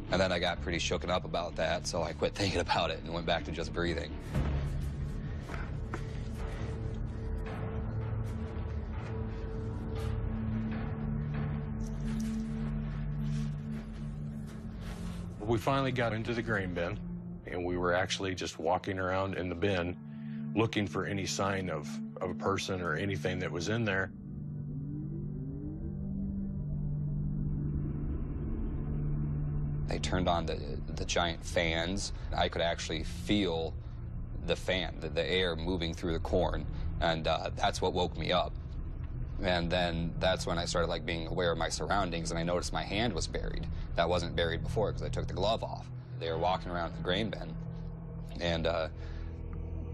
then I got pretty shooken up about that, so I quit thinking about it and went back to just breathing. We finally got into the grain bin, and we were actually just walking around in the bin looking for any sign of a person or anything that was in there. They turned on the giant fans. I could actually feel the fan, the air moving through the corn, and that's what woke me up. And then that's when I started like being aware of my surroundings, and I noticed my hand was buried. That wasn't buried before because I took the glove off. They were walking around the grain bin, and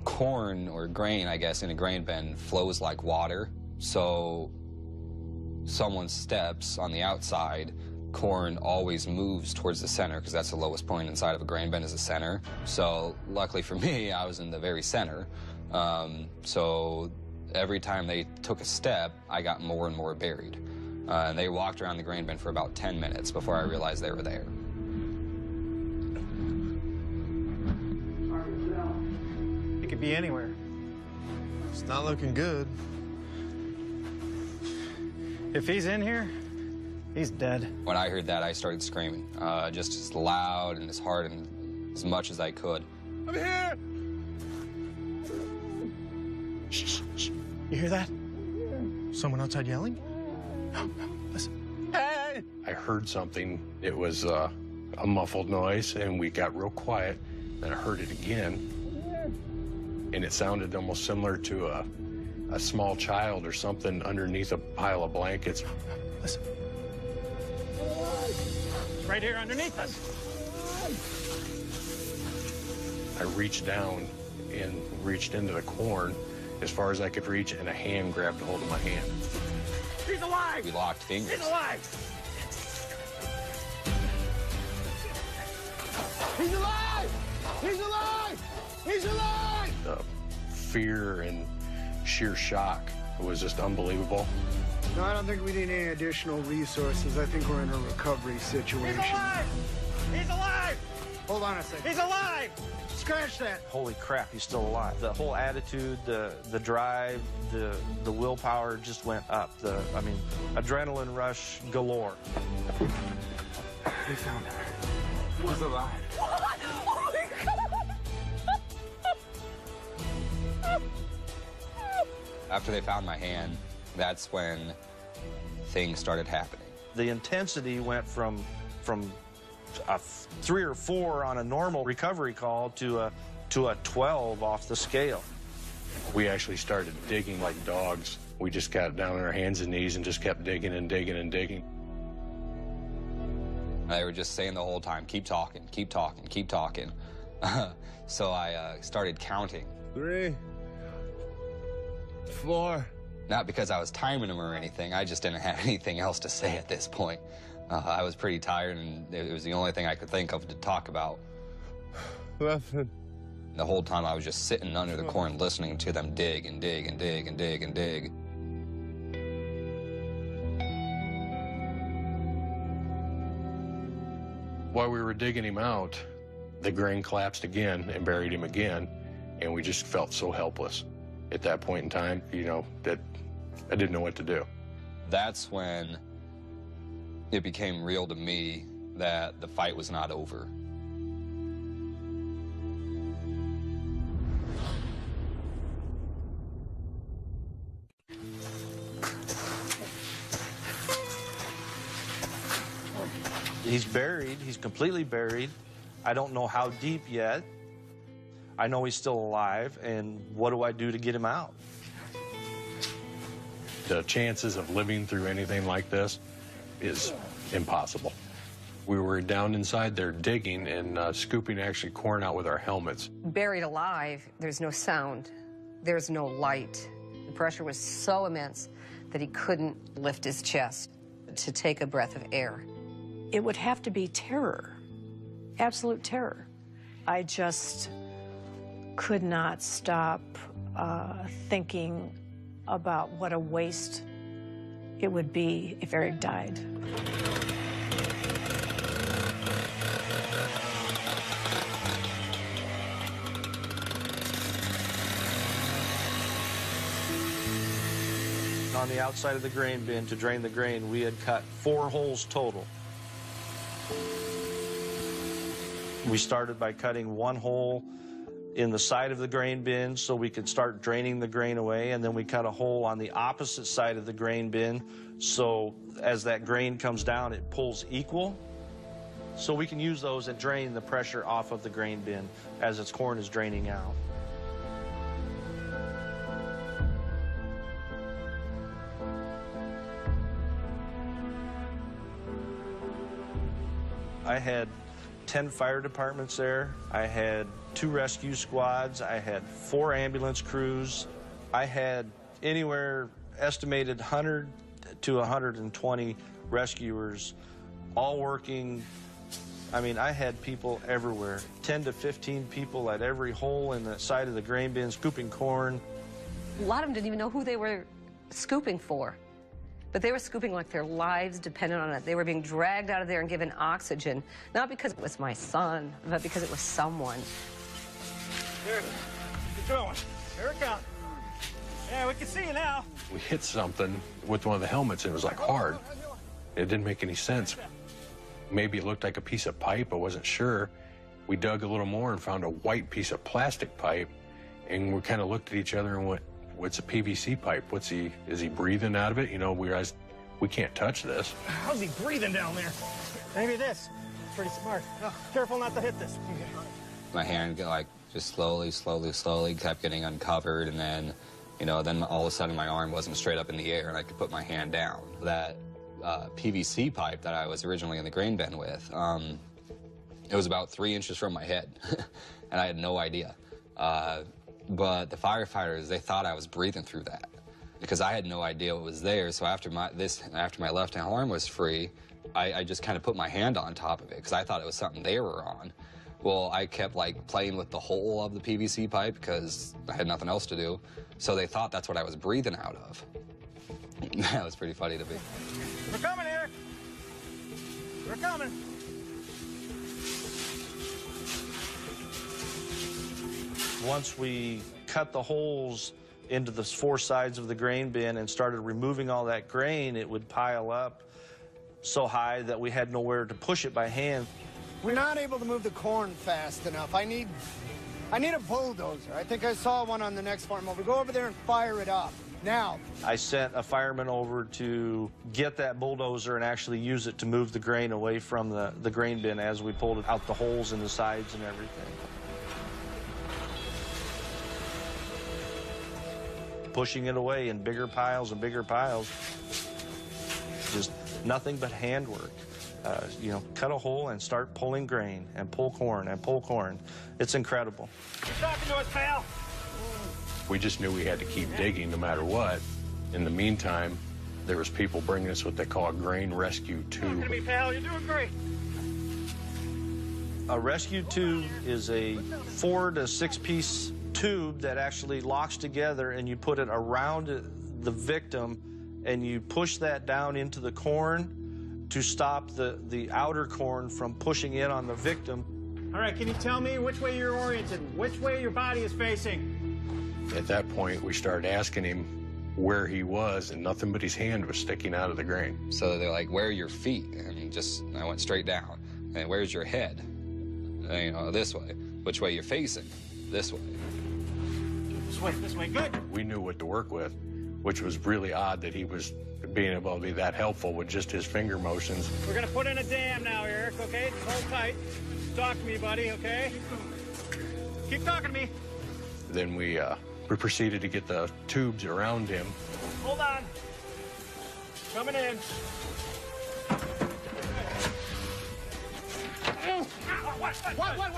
corn or grain, I guess, in a grain bin flows like water. So someone's steps on the outside, corn always moves towards the center because that's the lowest point inside of a grain bin is the center. So luckily for me, I was in the very center. So every time they took a step, I got more and more buried. And they walked around the grain bin for about 10 minutes before I realized they were there. It could be anywhere. It's not looking good. If he's in here, he's dead. When I heard that, I started screaming, just as loud and as hard and as much as I could. I'm here! Shh, shh, shh. You hear that? Someone outside yelling? Listen. Hey! I heard something. It was a muffled noise, and we got real quiet. Then I heard it again, and it sounded almost similar to a small child or something underneath a pile of blankets. Listen. It's right here underneath us. I reached down and reached into the corn as far as I could reach, and a hand grabbed a hold of my hand. He's alive! We locked fingers. He's alive! He's alive! He's alive! He's alive! The fear and sheer shock was just unbelievable. No, I don't think we need any additional resources. I think we're in a recovery situation. He's alive! He's alive! Hold on a second. He's alive! Scratch that. Holy crap, he's still alive. The whole attitude, the drive, the willpower just went up. I mean, adrenaline rush galore. They found her. He's alive. Oh my God! After they found my hand, that's when things started happening. The intensity went from a 3 or 4 on a normal recovery call to a 12 off the scale. We actually started digging like dogs. We just got down on our hands and knees and just kept digging and digging and digging. They were just saying the whole time, keep talking, keep talking, keep talking. So I started counting. 3, 4. Not because I was timing them or anything, I just didn't have anything else to say at this point. I was pretty tired, and it was the only thing I could think of to talk about. 11. The whole time I was just sitting under the corn listening to them dig and dig and dig and dig and dig. While we were digging him out, the grain collapsed again and buried him again, and we just felt so helpless at that point in time, you know, that I didn't know what to do. That's when it became real to me that the fight was not over. He's buried. He's completely buried. I don't know how deep yet. I know he's still alive, and what do I do to get him out? The chances of living through anything like this is impossible. We were down inside there digging and scooping actually corn out with our helmets. Buried alive, there's no sound, there's no light. The pressure was so immense that he couldn't lift his chest to take a breath of air. It would have to be terror, absolute terror. I just could not stop thinking about what a waste it would be if Eric died. On the outside of the grain bin to drain the grain, we had cut 4 holes total. We started by cutting one hole in the side of the grain bin so we could start draining the grain away, and then we cut a hole on the opposite side of the grain bin so as that grain comes down it pulls equal, so we can use those and drain the pressure off of the grain bin as its corn is draining out. I had 10 fire departments there. I had 2 rescue squads. I had 4 ambulance crews. I had anywhere estimated 100 to 120 rescuers, all working. I mean, I had people everywhere, 10 to 15 people at every hole in the side of the grain bin scooping corn. A lot of them didn't even know who they were scooping for. But they were scooping like their lives depended on it. They were being dragged out of there and given oxygen, not because it was my son, but because it was someone. Here, keep going. Here it comes. Yeah, we can see you now. We hit something with one of the helmets, and it was like hard. It didn't make any sense. Maybe it looked like a piece of pipe, I wasn't sure. We dug a little more and found a white piece of plastic pipe, and we kind of looked at each other and went, what's a PVC pipe? Is he breathing out of it? You know, we realized we can't touch this. How's he breathing down there? Maybe this. Pretty smart. Oh, careful not to hit this. Okay. My hand, like, just slowly kept getting uncovered, and then, you know, then all of a sudden my arm wasn't straight up in the air and I could put my hand down. That PVC pipe that I was originally in the grain bin with, it was about 3 inches from my head, and I had no idea. But the firefighters, they thought I was breathing through that because I had no idea what was there. So after my left arm was free, I just kind of put my hand on top of it because I thought it was something they were on. Well, I kept like playing with the hole of the PVC pipe because I had nothing else to do. So they thought that's what I was breathing out of. That was pretty funny to me. We're coming here. We're coming. Once we cut the holes into the 4 sides of the grain bin and started removing all that grain, it would pile up so high that we had nowhere to push it by hand. We're not able to move the corn fast enough. I need a bulldozer. I think I saw one on the next farm over. Go over there and fire it up. Now. I sent a fireman over to get that bulldozer and actually use it to move the grain away from the grain bin as we pulled it out the holes in the sides and everything. Pushing it away in bigger piles and bigger piles. Just nothing but handwork. You know, cut a hole and start pulling grain and pull corn and pull corn. It's incredible. You're talking to us, pal. We just knew we had to keep digging no matter what. In the meantime, there was people bringing us what they call a grain rescue tube. Talking to me, pal. You're doing great. A rescue tube is a 4 to 6 piece tube that actually locks together, and you put it around the victim and you push that down into the corn to stop the outer corn from pushing in on the victim. All right, can you tell me which way you're oriented, which way your body is facing? At that point, we started asking him where he was, and nothing but his hand was sticking out of the grain. So they're like, where are your feet? And I went straight down. And where's your head? And, you know, this way. Which way you're facing? This way. This way, good. We knew what to work with, which was really odd that he was being able to be that helpful with just his finger motions. We're gonna put in a dam now, Eric, okay? Just hold tight. Talk to me, buddy, okay? Keep talking to me. Then we proceeded to get the tubes around him. Hold on. Coming in. What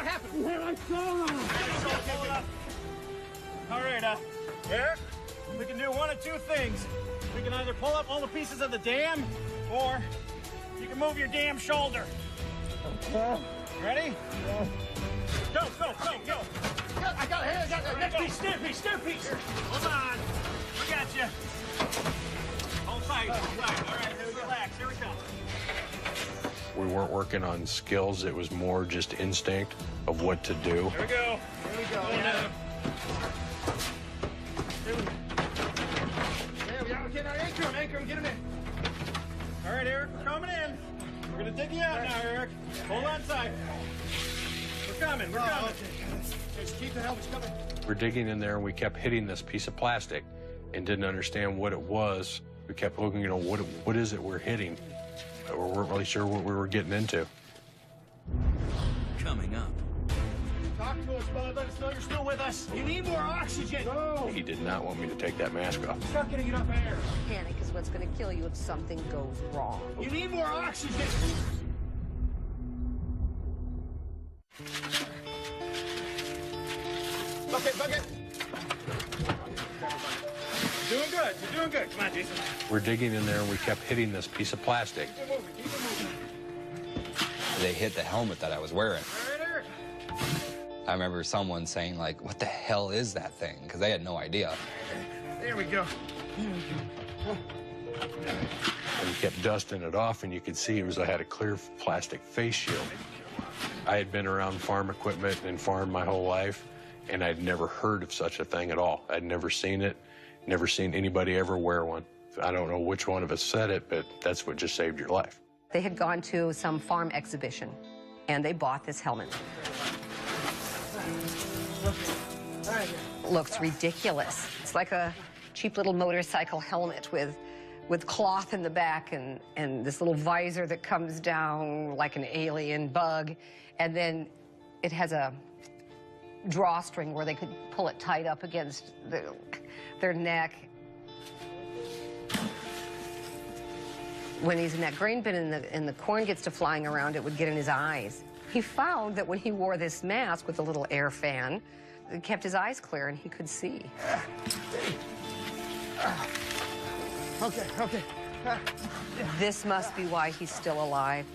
happened? I saw him. All right, Eric, we can do one of 2 things. We can either pull up all the pieces of the dam, or you can move your damn shoulder. Ready? Yeah. Go. I got it. Next piece, stair piece. Hold on. We got you. Hold tight. All right, relax. Here we go. We weren't working on skills. It was more just instinct of what to do. Here we go. Yeah. Anchor him, get him in. All right, Eric, we're coming in. We're gonna dig you out now, Eric. Hold on tight. We're coming. We're coming. Okay. Just keep the helmets coming. We're digging in there, and we kept hitting this piece of plastic and didn't understand what it was. We kept looking, you know, what is it we're hitting? We weren't really sure what we were getting into. Coming up. Talk to us, bud. Let us know you're still with us. You need more oxygen. No. He did not want me to take that mask off. Stop getting enough air. Panic is what's going to kill you if something goes wrong. You need more oxygen. Bucket, bucket. You're doing good. You're doing good. Come on, Jason. We're digging in there, and we kept hitting this piece of plastic. Keep it moving. Keep it moving. They hit the helmet that I was wearing. All right, Eric. I remember someone saying, like, what the hell is that thing? Because they had no idea. There we go. And we kept dusting it off, and you could see it had a clear plastic face shield. I had been around farm equipment and farm my whole life, and I'd never heard of such a thing at all. I'd never seen it, never seen anybody ever wear one. I don't know which one of us said it, but that's what just saved your life. They had gone to some farm exhibition, and they bought this helmet. Looks ridiculous. It's like a cheap little motorcycle helmet with cloth in the back and this little visor that comes down like an alien bug. And then it has a drawstring where they could pull it tight up against their neck. When he's in that grain bin and the corn gets to flying around, it would get in his eyes. He found that when he wore this mask with a little air fan, it kept his eyes clear and he could see. Okay. This must be why he's still alive.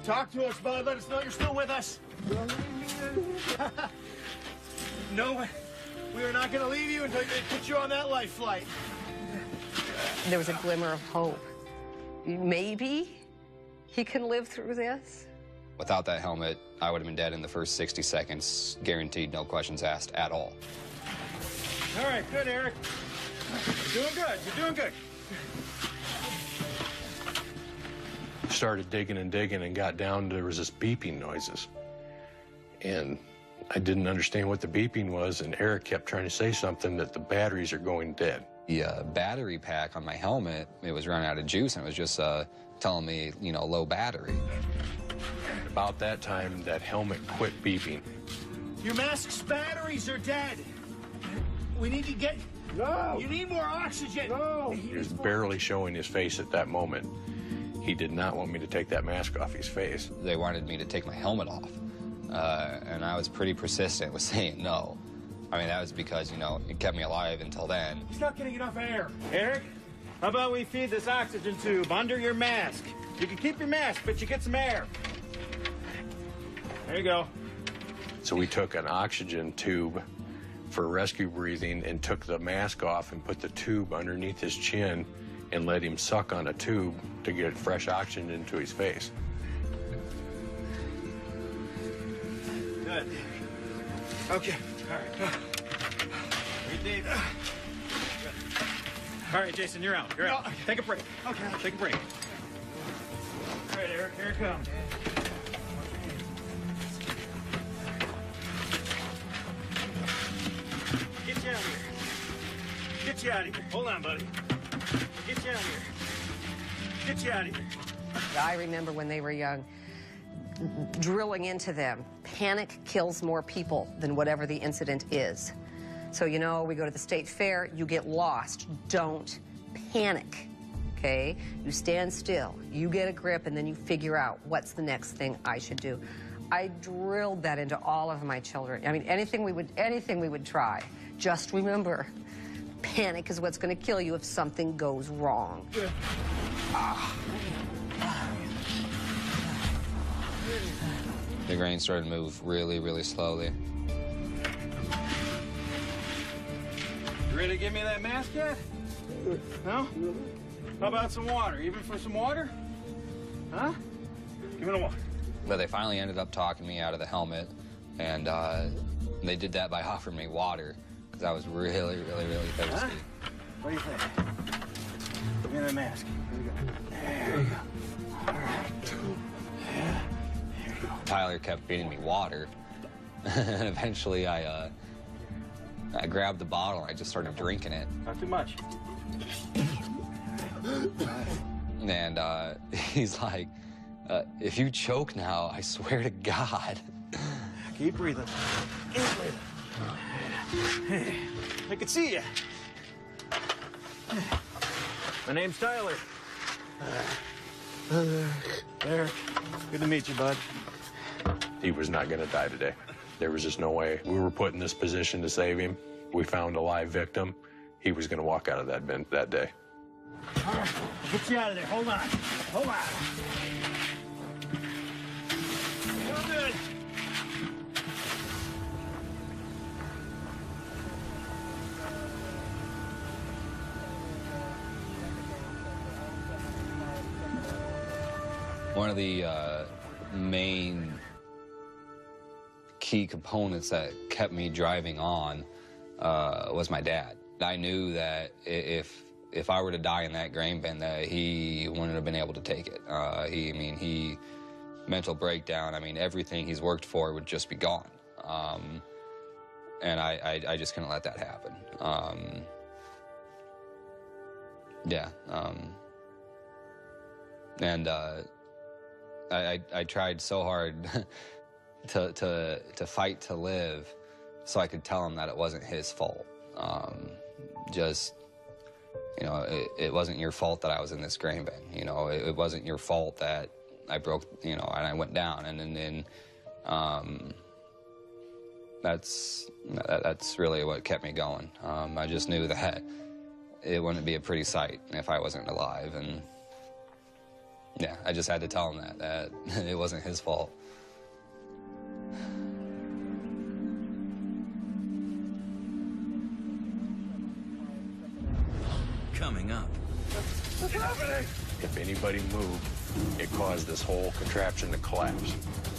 Talk to us, bud. Let us know you're still with us. No, we are not going to leave you until they put you on that life flight. There was a glimmer of hope. Maybe he can live through this. Without that helmet, I would have been dead in the first 60 seconds, guaranteed, no questions asked at all. All right, good, Eric. You're doing good. You're doing good. Started digging and got down, there was this beeping noises. And I didn't understand what the beeping was, and Eric kept trying to say something that the batteries are going dead. The battery pack on my helmet, it was running out of juice, and it was just telling me, you know, low battery. About that time, that helmet quit beeping. Your mask's batteries are dead. We need to get... No! You need more oxygen! No! He was barely showing his face at that moment. He did not want me to take that mask off his face. They wanted me to take my helmet off, and I was pretty persistent with saying no. I mean, that was because, you know, it kept me alive until then. He's not getting enough air. Eric, how about we feed this oxygen tube under your mask? You can keep your mask, but you get some air. There you go. So we took an oxygen tube for rescue breathing and took the mask off and put the tube underneath his chin and let him suck on a tube to get fresh oxygen into his face. Good. Okay. All right. Breathe deep. Good. All right, Jason, you're out. You're out. No, okay. Take a break. Okay. Take a break. All right, Eric, here it comes. Get you out of here. Get you out of here. Hold on, buddy. Get you out of here. Get you out of here. I remember when they were young, drilling into them. Panic kills more people than whatever the incident is. So, you know, we go to the state fair, you get lost. Don't panic, okay? You stand still, you get a grip, and then you figure out what's the next thing I should do. I drilled that into all of my children. I mean, anything we would try. Just remember, panic is what's going to kill you if something goes wrong. The grain started to move really, really slowly. You ready to give me that mask yet? No? How about some water? Even for some water? Huh? Give me the water. But they finally ended up talking me out of the helmet, and they did that by offering me water, because I was really, really, really thirsty. Huh? What do you think? Give me that mask. Here we go. There you go. All right. Yeah. Tyler kept feeding me water, And eventually I grabbed the bottle and I just started drinking it. Not too much. And he's like, if you choke now, I swear to God. Keep breathing. Keep breathing. Hey, I can see you. My name's Tyler. Eric. Good to meet you, bud. He was not going to die today. There was just no way. We were put in this position to save him. We found a live victim. He was going to walk out of that bin that day. All right, I'll get you out of there. Hold on. Hold on. You're good. One of the main key components that kept me driving on was my dad. I knew that if I were to die in that grain bin, that he wouldn't have been able to take it. He mental breakdown. I mean, everything he's worked for would just be gone. And I just couldn't let that happen. I tried so hard to fight to live so I could tell him that it wasn't his fault. It wasn't your fault that I was in this grain bin. It wasn't your fault that I broke, and I went down. And then that's really what kept me going. I just knew that it wouldn't be a pretty sight if I wasn't alive. And yeah, I just had to tell him that it wasn't his fault. Coming up. What's happening? If anybody moved, it caused this whole contraption to collapse.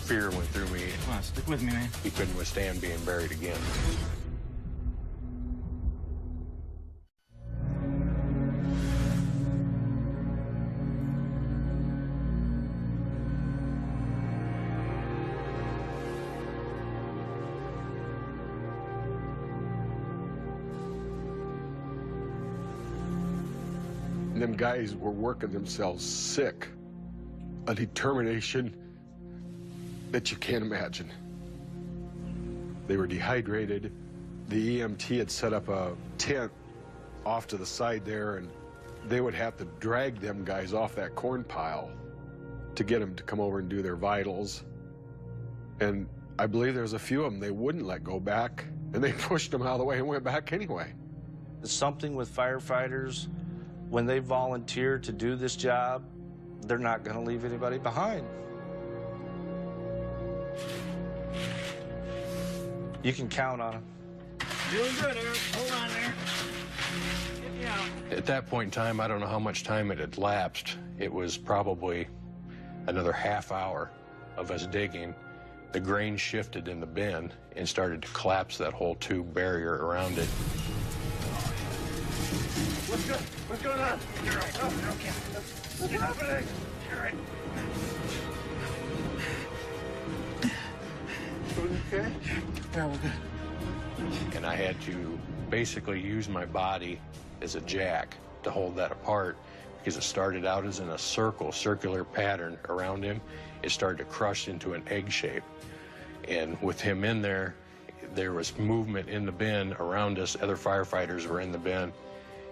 Fear went through me. Come on, stick with me, man. He couldn't withstand being buried again. Them guys were working themselves sick. A determination that you can't imagine. They were dehydrated. The EMT had set up a tent off to the side there, and they would have to drag them guys off that corn pile to get them to come over and do their vitals. And I believe there was a few of them they wouldn't let go back, and they pushed them out of the way and went back anyway. It's something with firefighters. When they volunteer to do this job, they're not going to leave anybody behind. You can count on them. Doing good, Eric. Hold on there. Get me out. At that point in time, I don't know how much time it had lapsed. It was probably another half hour of us digging. The grain shifted in the bin and started to collapse that whole tube barrier around it. What's good? What's going on? You're right. Oh, you're okay. What's happening? You're right. Everything okay? Yeah, we're good. And I had to basically use my body as a jack to hold that apart because it started out as in a circular pattern around him. It started to crush into an egg shape. And with him in there, there was movement in the bin around us. Other firefighters were in the bin.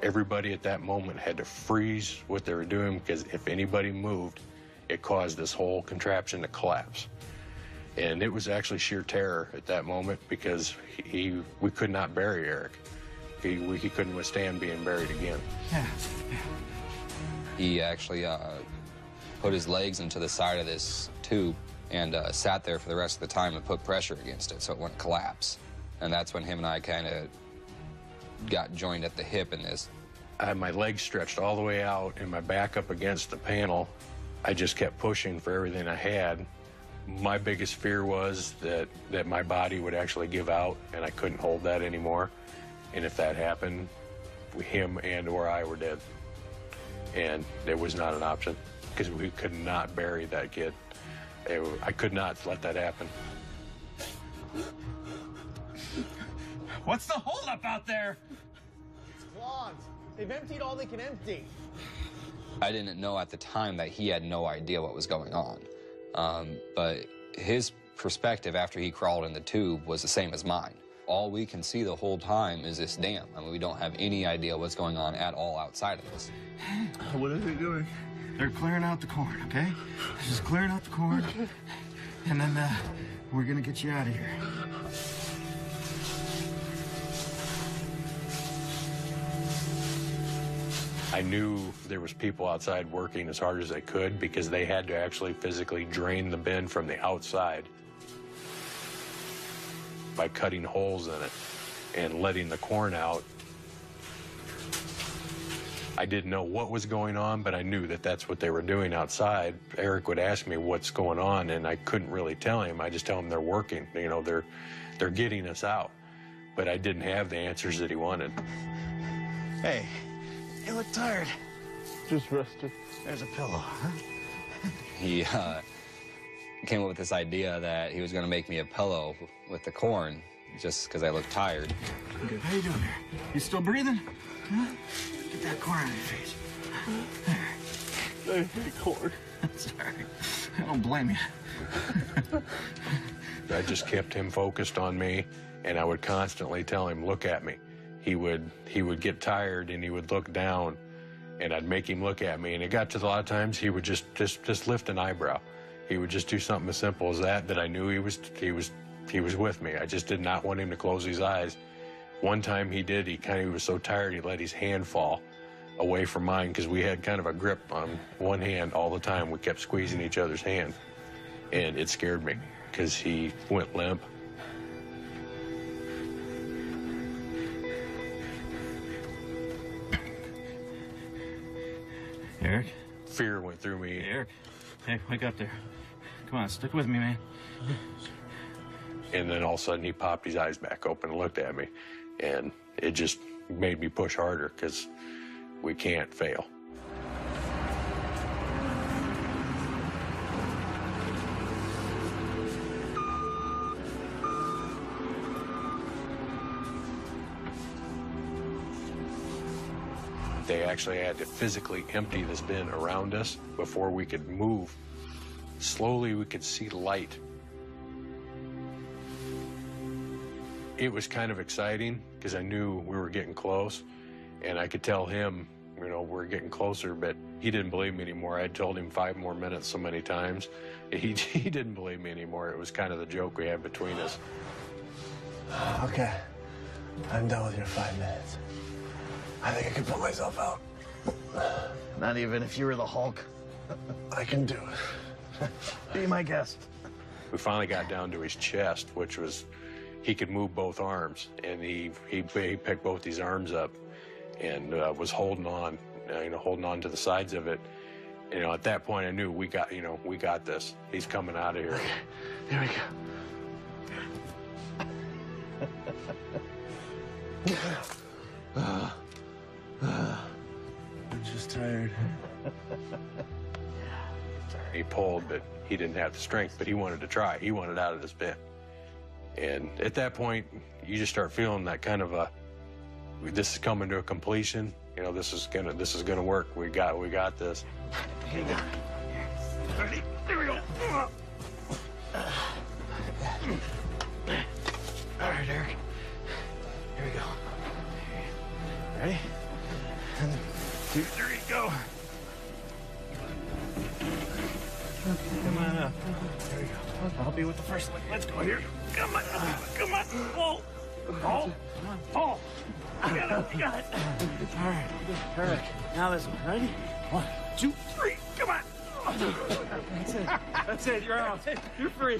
Everybody at that moment had to freeze what they were doing because if anybody moved, it caused this whole contraption to collapse. And it was actually sheer terror at that moment because we could not bury Eric. He couldn't withstand being buried again. Yeah. He actually put his legs into the side of this tube and sat there for the rest of the time and put pressure against it so it wouldn't collapse. And that's when him and I kind of got joined at the hip in this. I had my legs stretched all the way out and my back up against the panel. I just kept pushing for everything I had. My biggest fear was that my body would actually give out and I couldn't hold that anymore. And if that happened, him and or I were dead. And it was not an option because we could not bury that kid. I could not let that happen. What's the holdup out there? It's clogged. They've emptied all they can empty. I didn't know at the time that he had no idea what was going on. But his perspective after he crawled in the tube was the same as mine. All we can see the whole time is this dam. I mean, we don't have any idea what's going on at all outside of this. What are they doing? They're clearing out the corn, okay? Just clearing out the corn, and then we're gonna get you out of here. I knew there was people outside working as hard as they could because they had to actually physically drain the bin from the outside by cutting holes in it and letting the corn out. I didn't know what was going on, but I knew that that's what they were doing outside. Eric would ask me what's going on, and I couldn't really tell him. I just tell him they're working. You know, they're getting us out. But I didn't have the answers that he wanted. Hey, you look tired. Just rested. There's a pillow, huh? He came up with this idea that he was going to make me a pillow with the corn just because I looked tired. Good. How you doing here? You still breathing? Huh? Get that corn out of your face. I hate corn. Sorry. I don't blame you. I just kept him focused on me, and I would constantly tell him, look at me. He would get tired, and he would look down, and I'd make him look at me. And it got to a lot of times he would just lift an eyebrow. He would just do something as simple as that I knew he was with me. I just did not want him to close his eyes. One time he did. He was so tired he let his hand fall away from mine because we had kind of a grip on one hand all the time. We kept squeezing each other's hand, and it scared me because he went limp. Eric? Fear went through me. Eric, hey, wake up there. Come on, stick with me, man. And then all of a sudden he popped his eyes back open and looked at me, and it just made me push harder because we can't fail. They actually had to physically empty this bin around us before we could move. Slowly we could see light. It was kind of exciting because I knew we were getting close, and I could tell him, you know, we're getting closer, but he didn't believe me anymore. I had told him 5 more minutes so many times. He didn't believe me anymore. It was kind of the joke we had between us. Okay, I'm done with your 5 minutes. I think I can put myself out. Not even if you were the Hulk. I can do it. Be my guest. We finally got down to his chest, which was, he could move both arms, and he picked both his arms up and was holding on, holding on to the sides of it. You know, at that point I knew we got this. He's coming out of here. Okay, here we go. I'm just tired. He pulled, but he didn't have the strength, but he wanted to try. He wanted out of this bin. And at that point, you just start feeling that kind of this is coming to a completion. You know, this is gonna work. We got this. Here you go. Ready? Here we go. All right, Eric. Here we go. Ready? 1, 2, 3, go. Come on up. There we go. I'll be with the first one. Let's go here. Come on. Come on. Pull. Pull. Pull. You got it. You got it. All right. Eric, now this one. Ready? 1, 2, 3. Come on. That's it. That's it. You're out. You're free.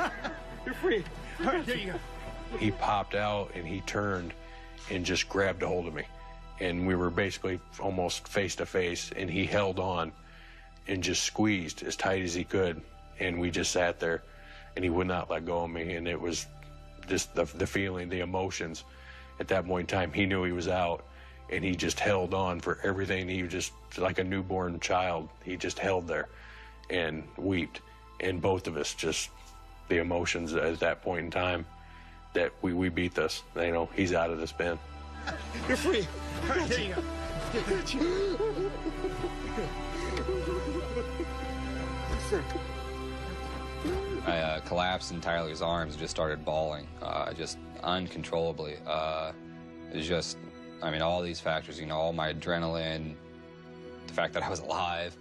You're free. All right, there you go. He popped out and he turned and just grabbed a hold of me. And we were basically almost face to face, and he held on and just squeezed as tight as he could. And we just sat there, and he would not let go of me. And it was just the feeling, the emotions. At that point in time, he knew he was out, and he just held on for everything. He was just like a newborn child. He just held there and wept. And both of us just, the emotions at that point in time, that we beat this. You know, he's out of this bin. You're free. All right, there you go. I collapsed in Tyler's arms and just started bawling, just uncontrollably. It was just, I mean, all these factors, you know, all my adrenaline, the fact that I was alive,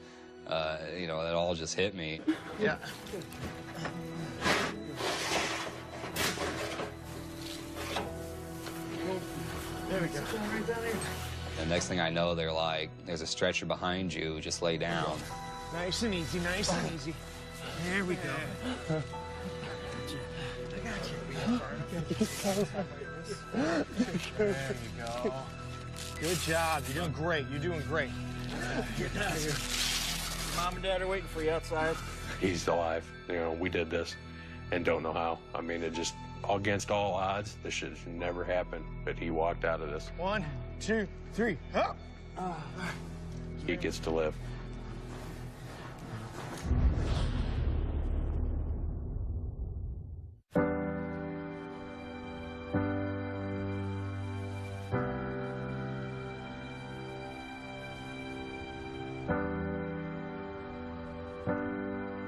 you know, that all just hit me. Yeah. There we go. And next thing I know, they're like, there's a stretcher behind you, just lay down. Nice and easy, nice and easy. There we go. I got you. There you go. Good job. You're doing great. You're doing great. Mom and Dad are waiting for you outside. He's alive. You know, we did this and don't know how. I mean, it just, against all odds, this should never happen. But he walked out of this. 1, 2, 3. Up. He gets to live.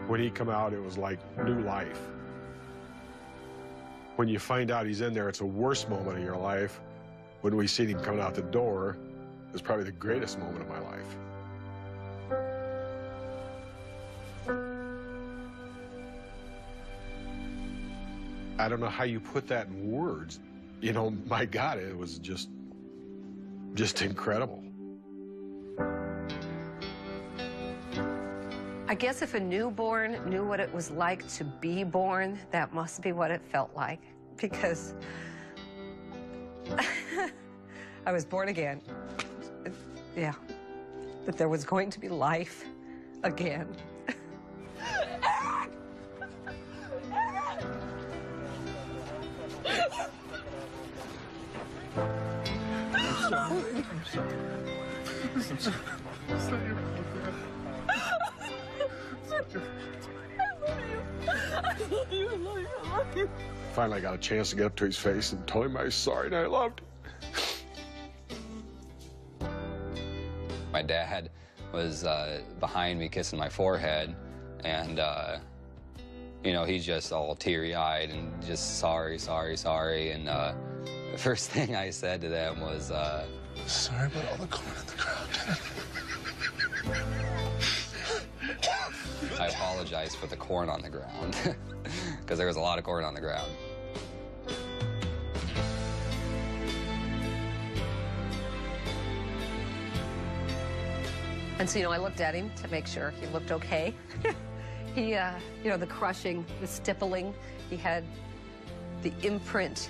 When he come out, it was like new life. When you find out he's in there, it's the worst moment of your life. When we seen him coming out the door, it's probably the greatest moment of my life. I don't know how you put that in words. You know, my God, it was just incredible. I guess if a newborn knew what it was like to be born, that must be what it felt like, because I was born again. Yeah, that there was going to be life again. Eric! Eric! I'm sorry. I'm sorry. I'm sorry. It's not your fault, Dad. I love you. I love you. I love you. Finally, I got a chance to get up to his face and tell him I was sorry and I loved him. My dad was behind me kissing my forehead, and, you know, he's just all teary-eyed and just sorry, sorry, sorry. And the first thing I said to them was, sorry about all the corn in the ground. I apologize for the corn on the ground, because there was a lot of corn on the ground. And so, you know, I looked at him to make sure he looked okay. He, you know, the crushing, the stippling, he had the imprint,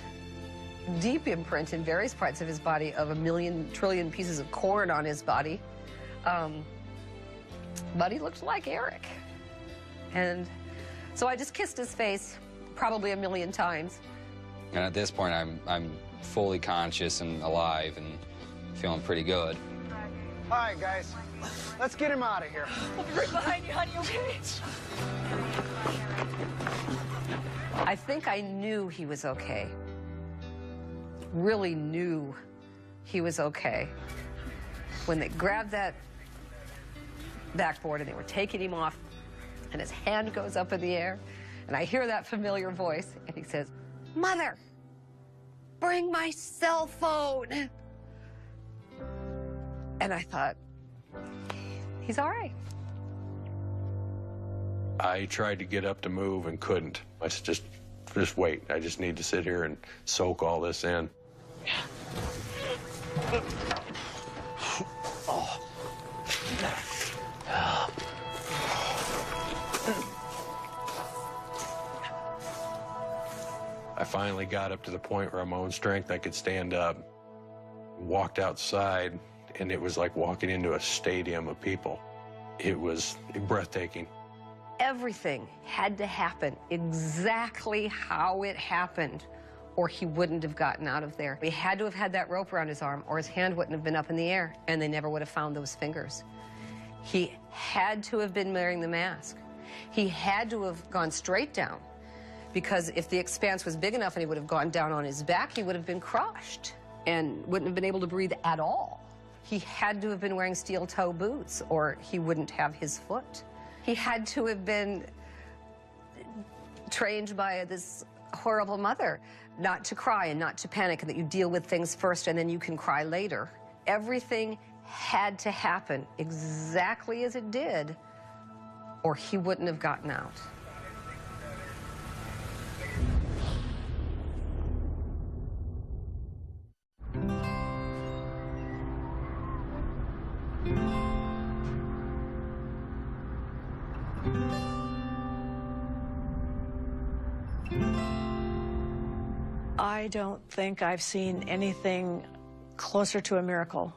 deep imprint in various parts of his body of 1,000,000 trillion pieces of corn on his body. But he looked like Eric. And so I just kissed his face probably 1,000,000 times. And at this point, I'm fully conscious and alive and feeling pretty good. All right, guys, let's get him out of here. I'll be right behind you, honey, okay? I think I knew he was okay. Really knew he was okay. When they grabbed that backboard and they were taking him off, and his hand goes up in the air, and I hear that familiar voice, and he says, "Mother, bring my cell phone." And I thought, he's all right. I tried to get up to move and couldn't. I said, just wait. I just need to sit here and soak all this in. I finally got up to the point where on my own strength I could stand up. Walked outside, and it was like walking into a stadium of people. It was breathtaking. Everything had to happen exactly how it happened, or he wouldn't have gotten out of there. He had to have had that rope around his arm, or his hand wouldn't have been up in the air, and they never would have found those fingers. He had to have been wearing the mask. He had to have gone straight down, Because if the expanse was big enough and he would have gone down on his back, he would have been crushed and wouldn't have been able to breathe at all. He had to have been wearing steel toe boots or he wouldn't have his foot. He had to have been trained by this horrible mother not to cry and not to panic, and that you deal with things first and then you can cry later. Everything had to happen exactly as it did, or he wouldn't have gotten out. I don't think I've seen anything closer to a miracle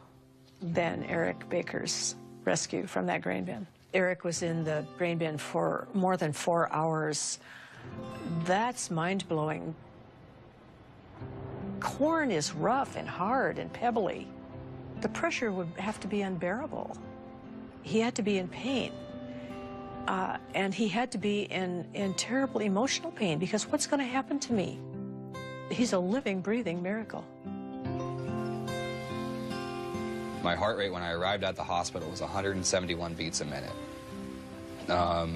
than Eric Baker's rescue from that grain bin. Eric was in the grain bin for more than 4 hours. That's mind-blowing. Corn is rough and hard and pebbly. The pressure would have to be unbearable. He had to be in pain. And he had to be in terrible emotional pain, because what's going to happen to me? He's a living, breathing miracle. My heart rate when I arrived at the hospital was 171 beats a minute.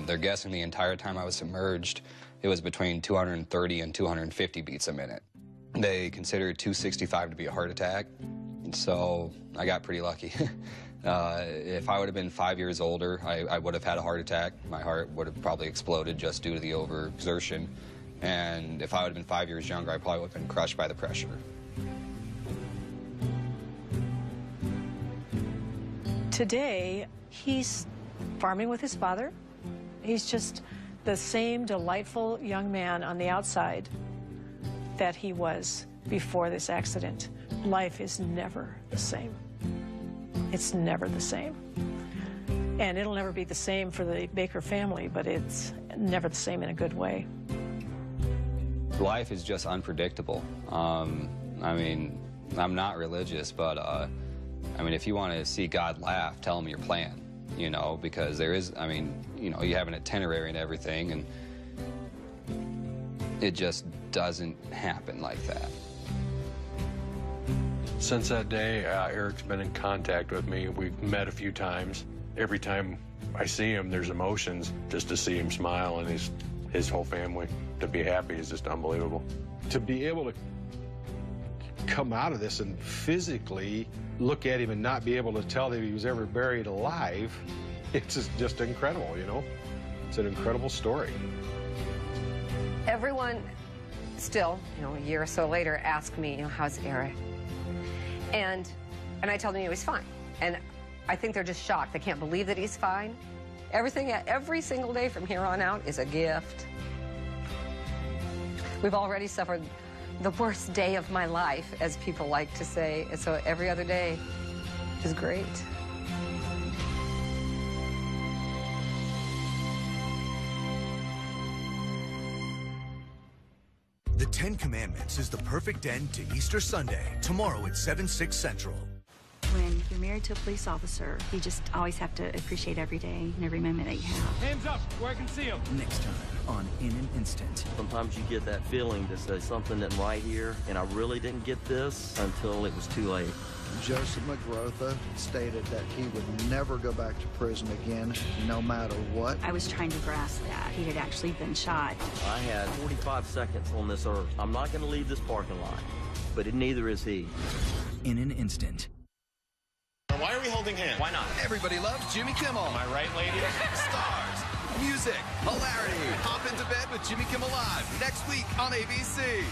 They're guessing the entire time I was submerged, it was between 230 and 250 beats a minute. They considered 265 to be a heart attack, so I got pretty lucky. If I would have been 5 years older, I would have had a heart attack. My heart would have probably exploded just due to the overexertion. And if I would have been 5 years younger, I probably would have been crushed by the pressure. Today, he's farming with his father. He's just the same delightful young man on the outside that he was before this accident. Life is never the same. It's never the same. And it'll never be the same for the Baker family, but it's never the same in a good way. Life is just unpredictable. I mean, I'm not religious, but I mean, if you want to see God laugh, tell him your plan, you know, because there is, I mean, you know, you have an itinerary and everything, and it just doesn't happen like that. Since that day, Eric's been in contact with me. We've met a few times. Every time I see him, there's emotions. Just to see him smile and his whole family to be happy is just unbelievable. To be able to come out of this and physically look at him and not be able to tell that he was ever buried alive, it's just incredible, you know? It's an incredible story. Everyone still, you know, a year or so later, ask me, you know, how's Eric? And I tell them he was fine. And I think they're just shocked. They can't believe that he's fine. Everything, every single day from here on out is a gift. We've already suffered the worst day of my life, as people like to say. And so every other day is great. The Ten Commandments is the perfect end to Easter Sunday, tomorrow at 7/6 Central. When you're married to a police officer, you just always have to appreciate every day and every moment that you have. Hands up, where I can see them. Next time on In an Instant. Sometimes you get that feeling that there's something that's right here, and I really didn't get this until it was too late. Joseph McGrotha stated that he would never go back to prison again, no matter what. I was trying to grasp that. He had actually been shot. I had 45 seconds on this earth. I'm not going to leave this parking lot, but neither is he. In an Instant. Why are we holding hands? Why not? Everybody loves Jimmy Kimmel. Am I right, ladies? Stars, music, hilarity. Hop into bed with Jimmy Kimmel Live next week on ABC.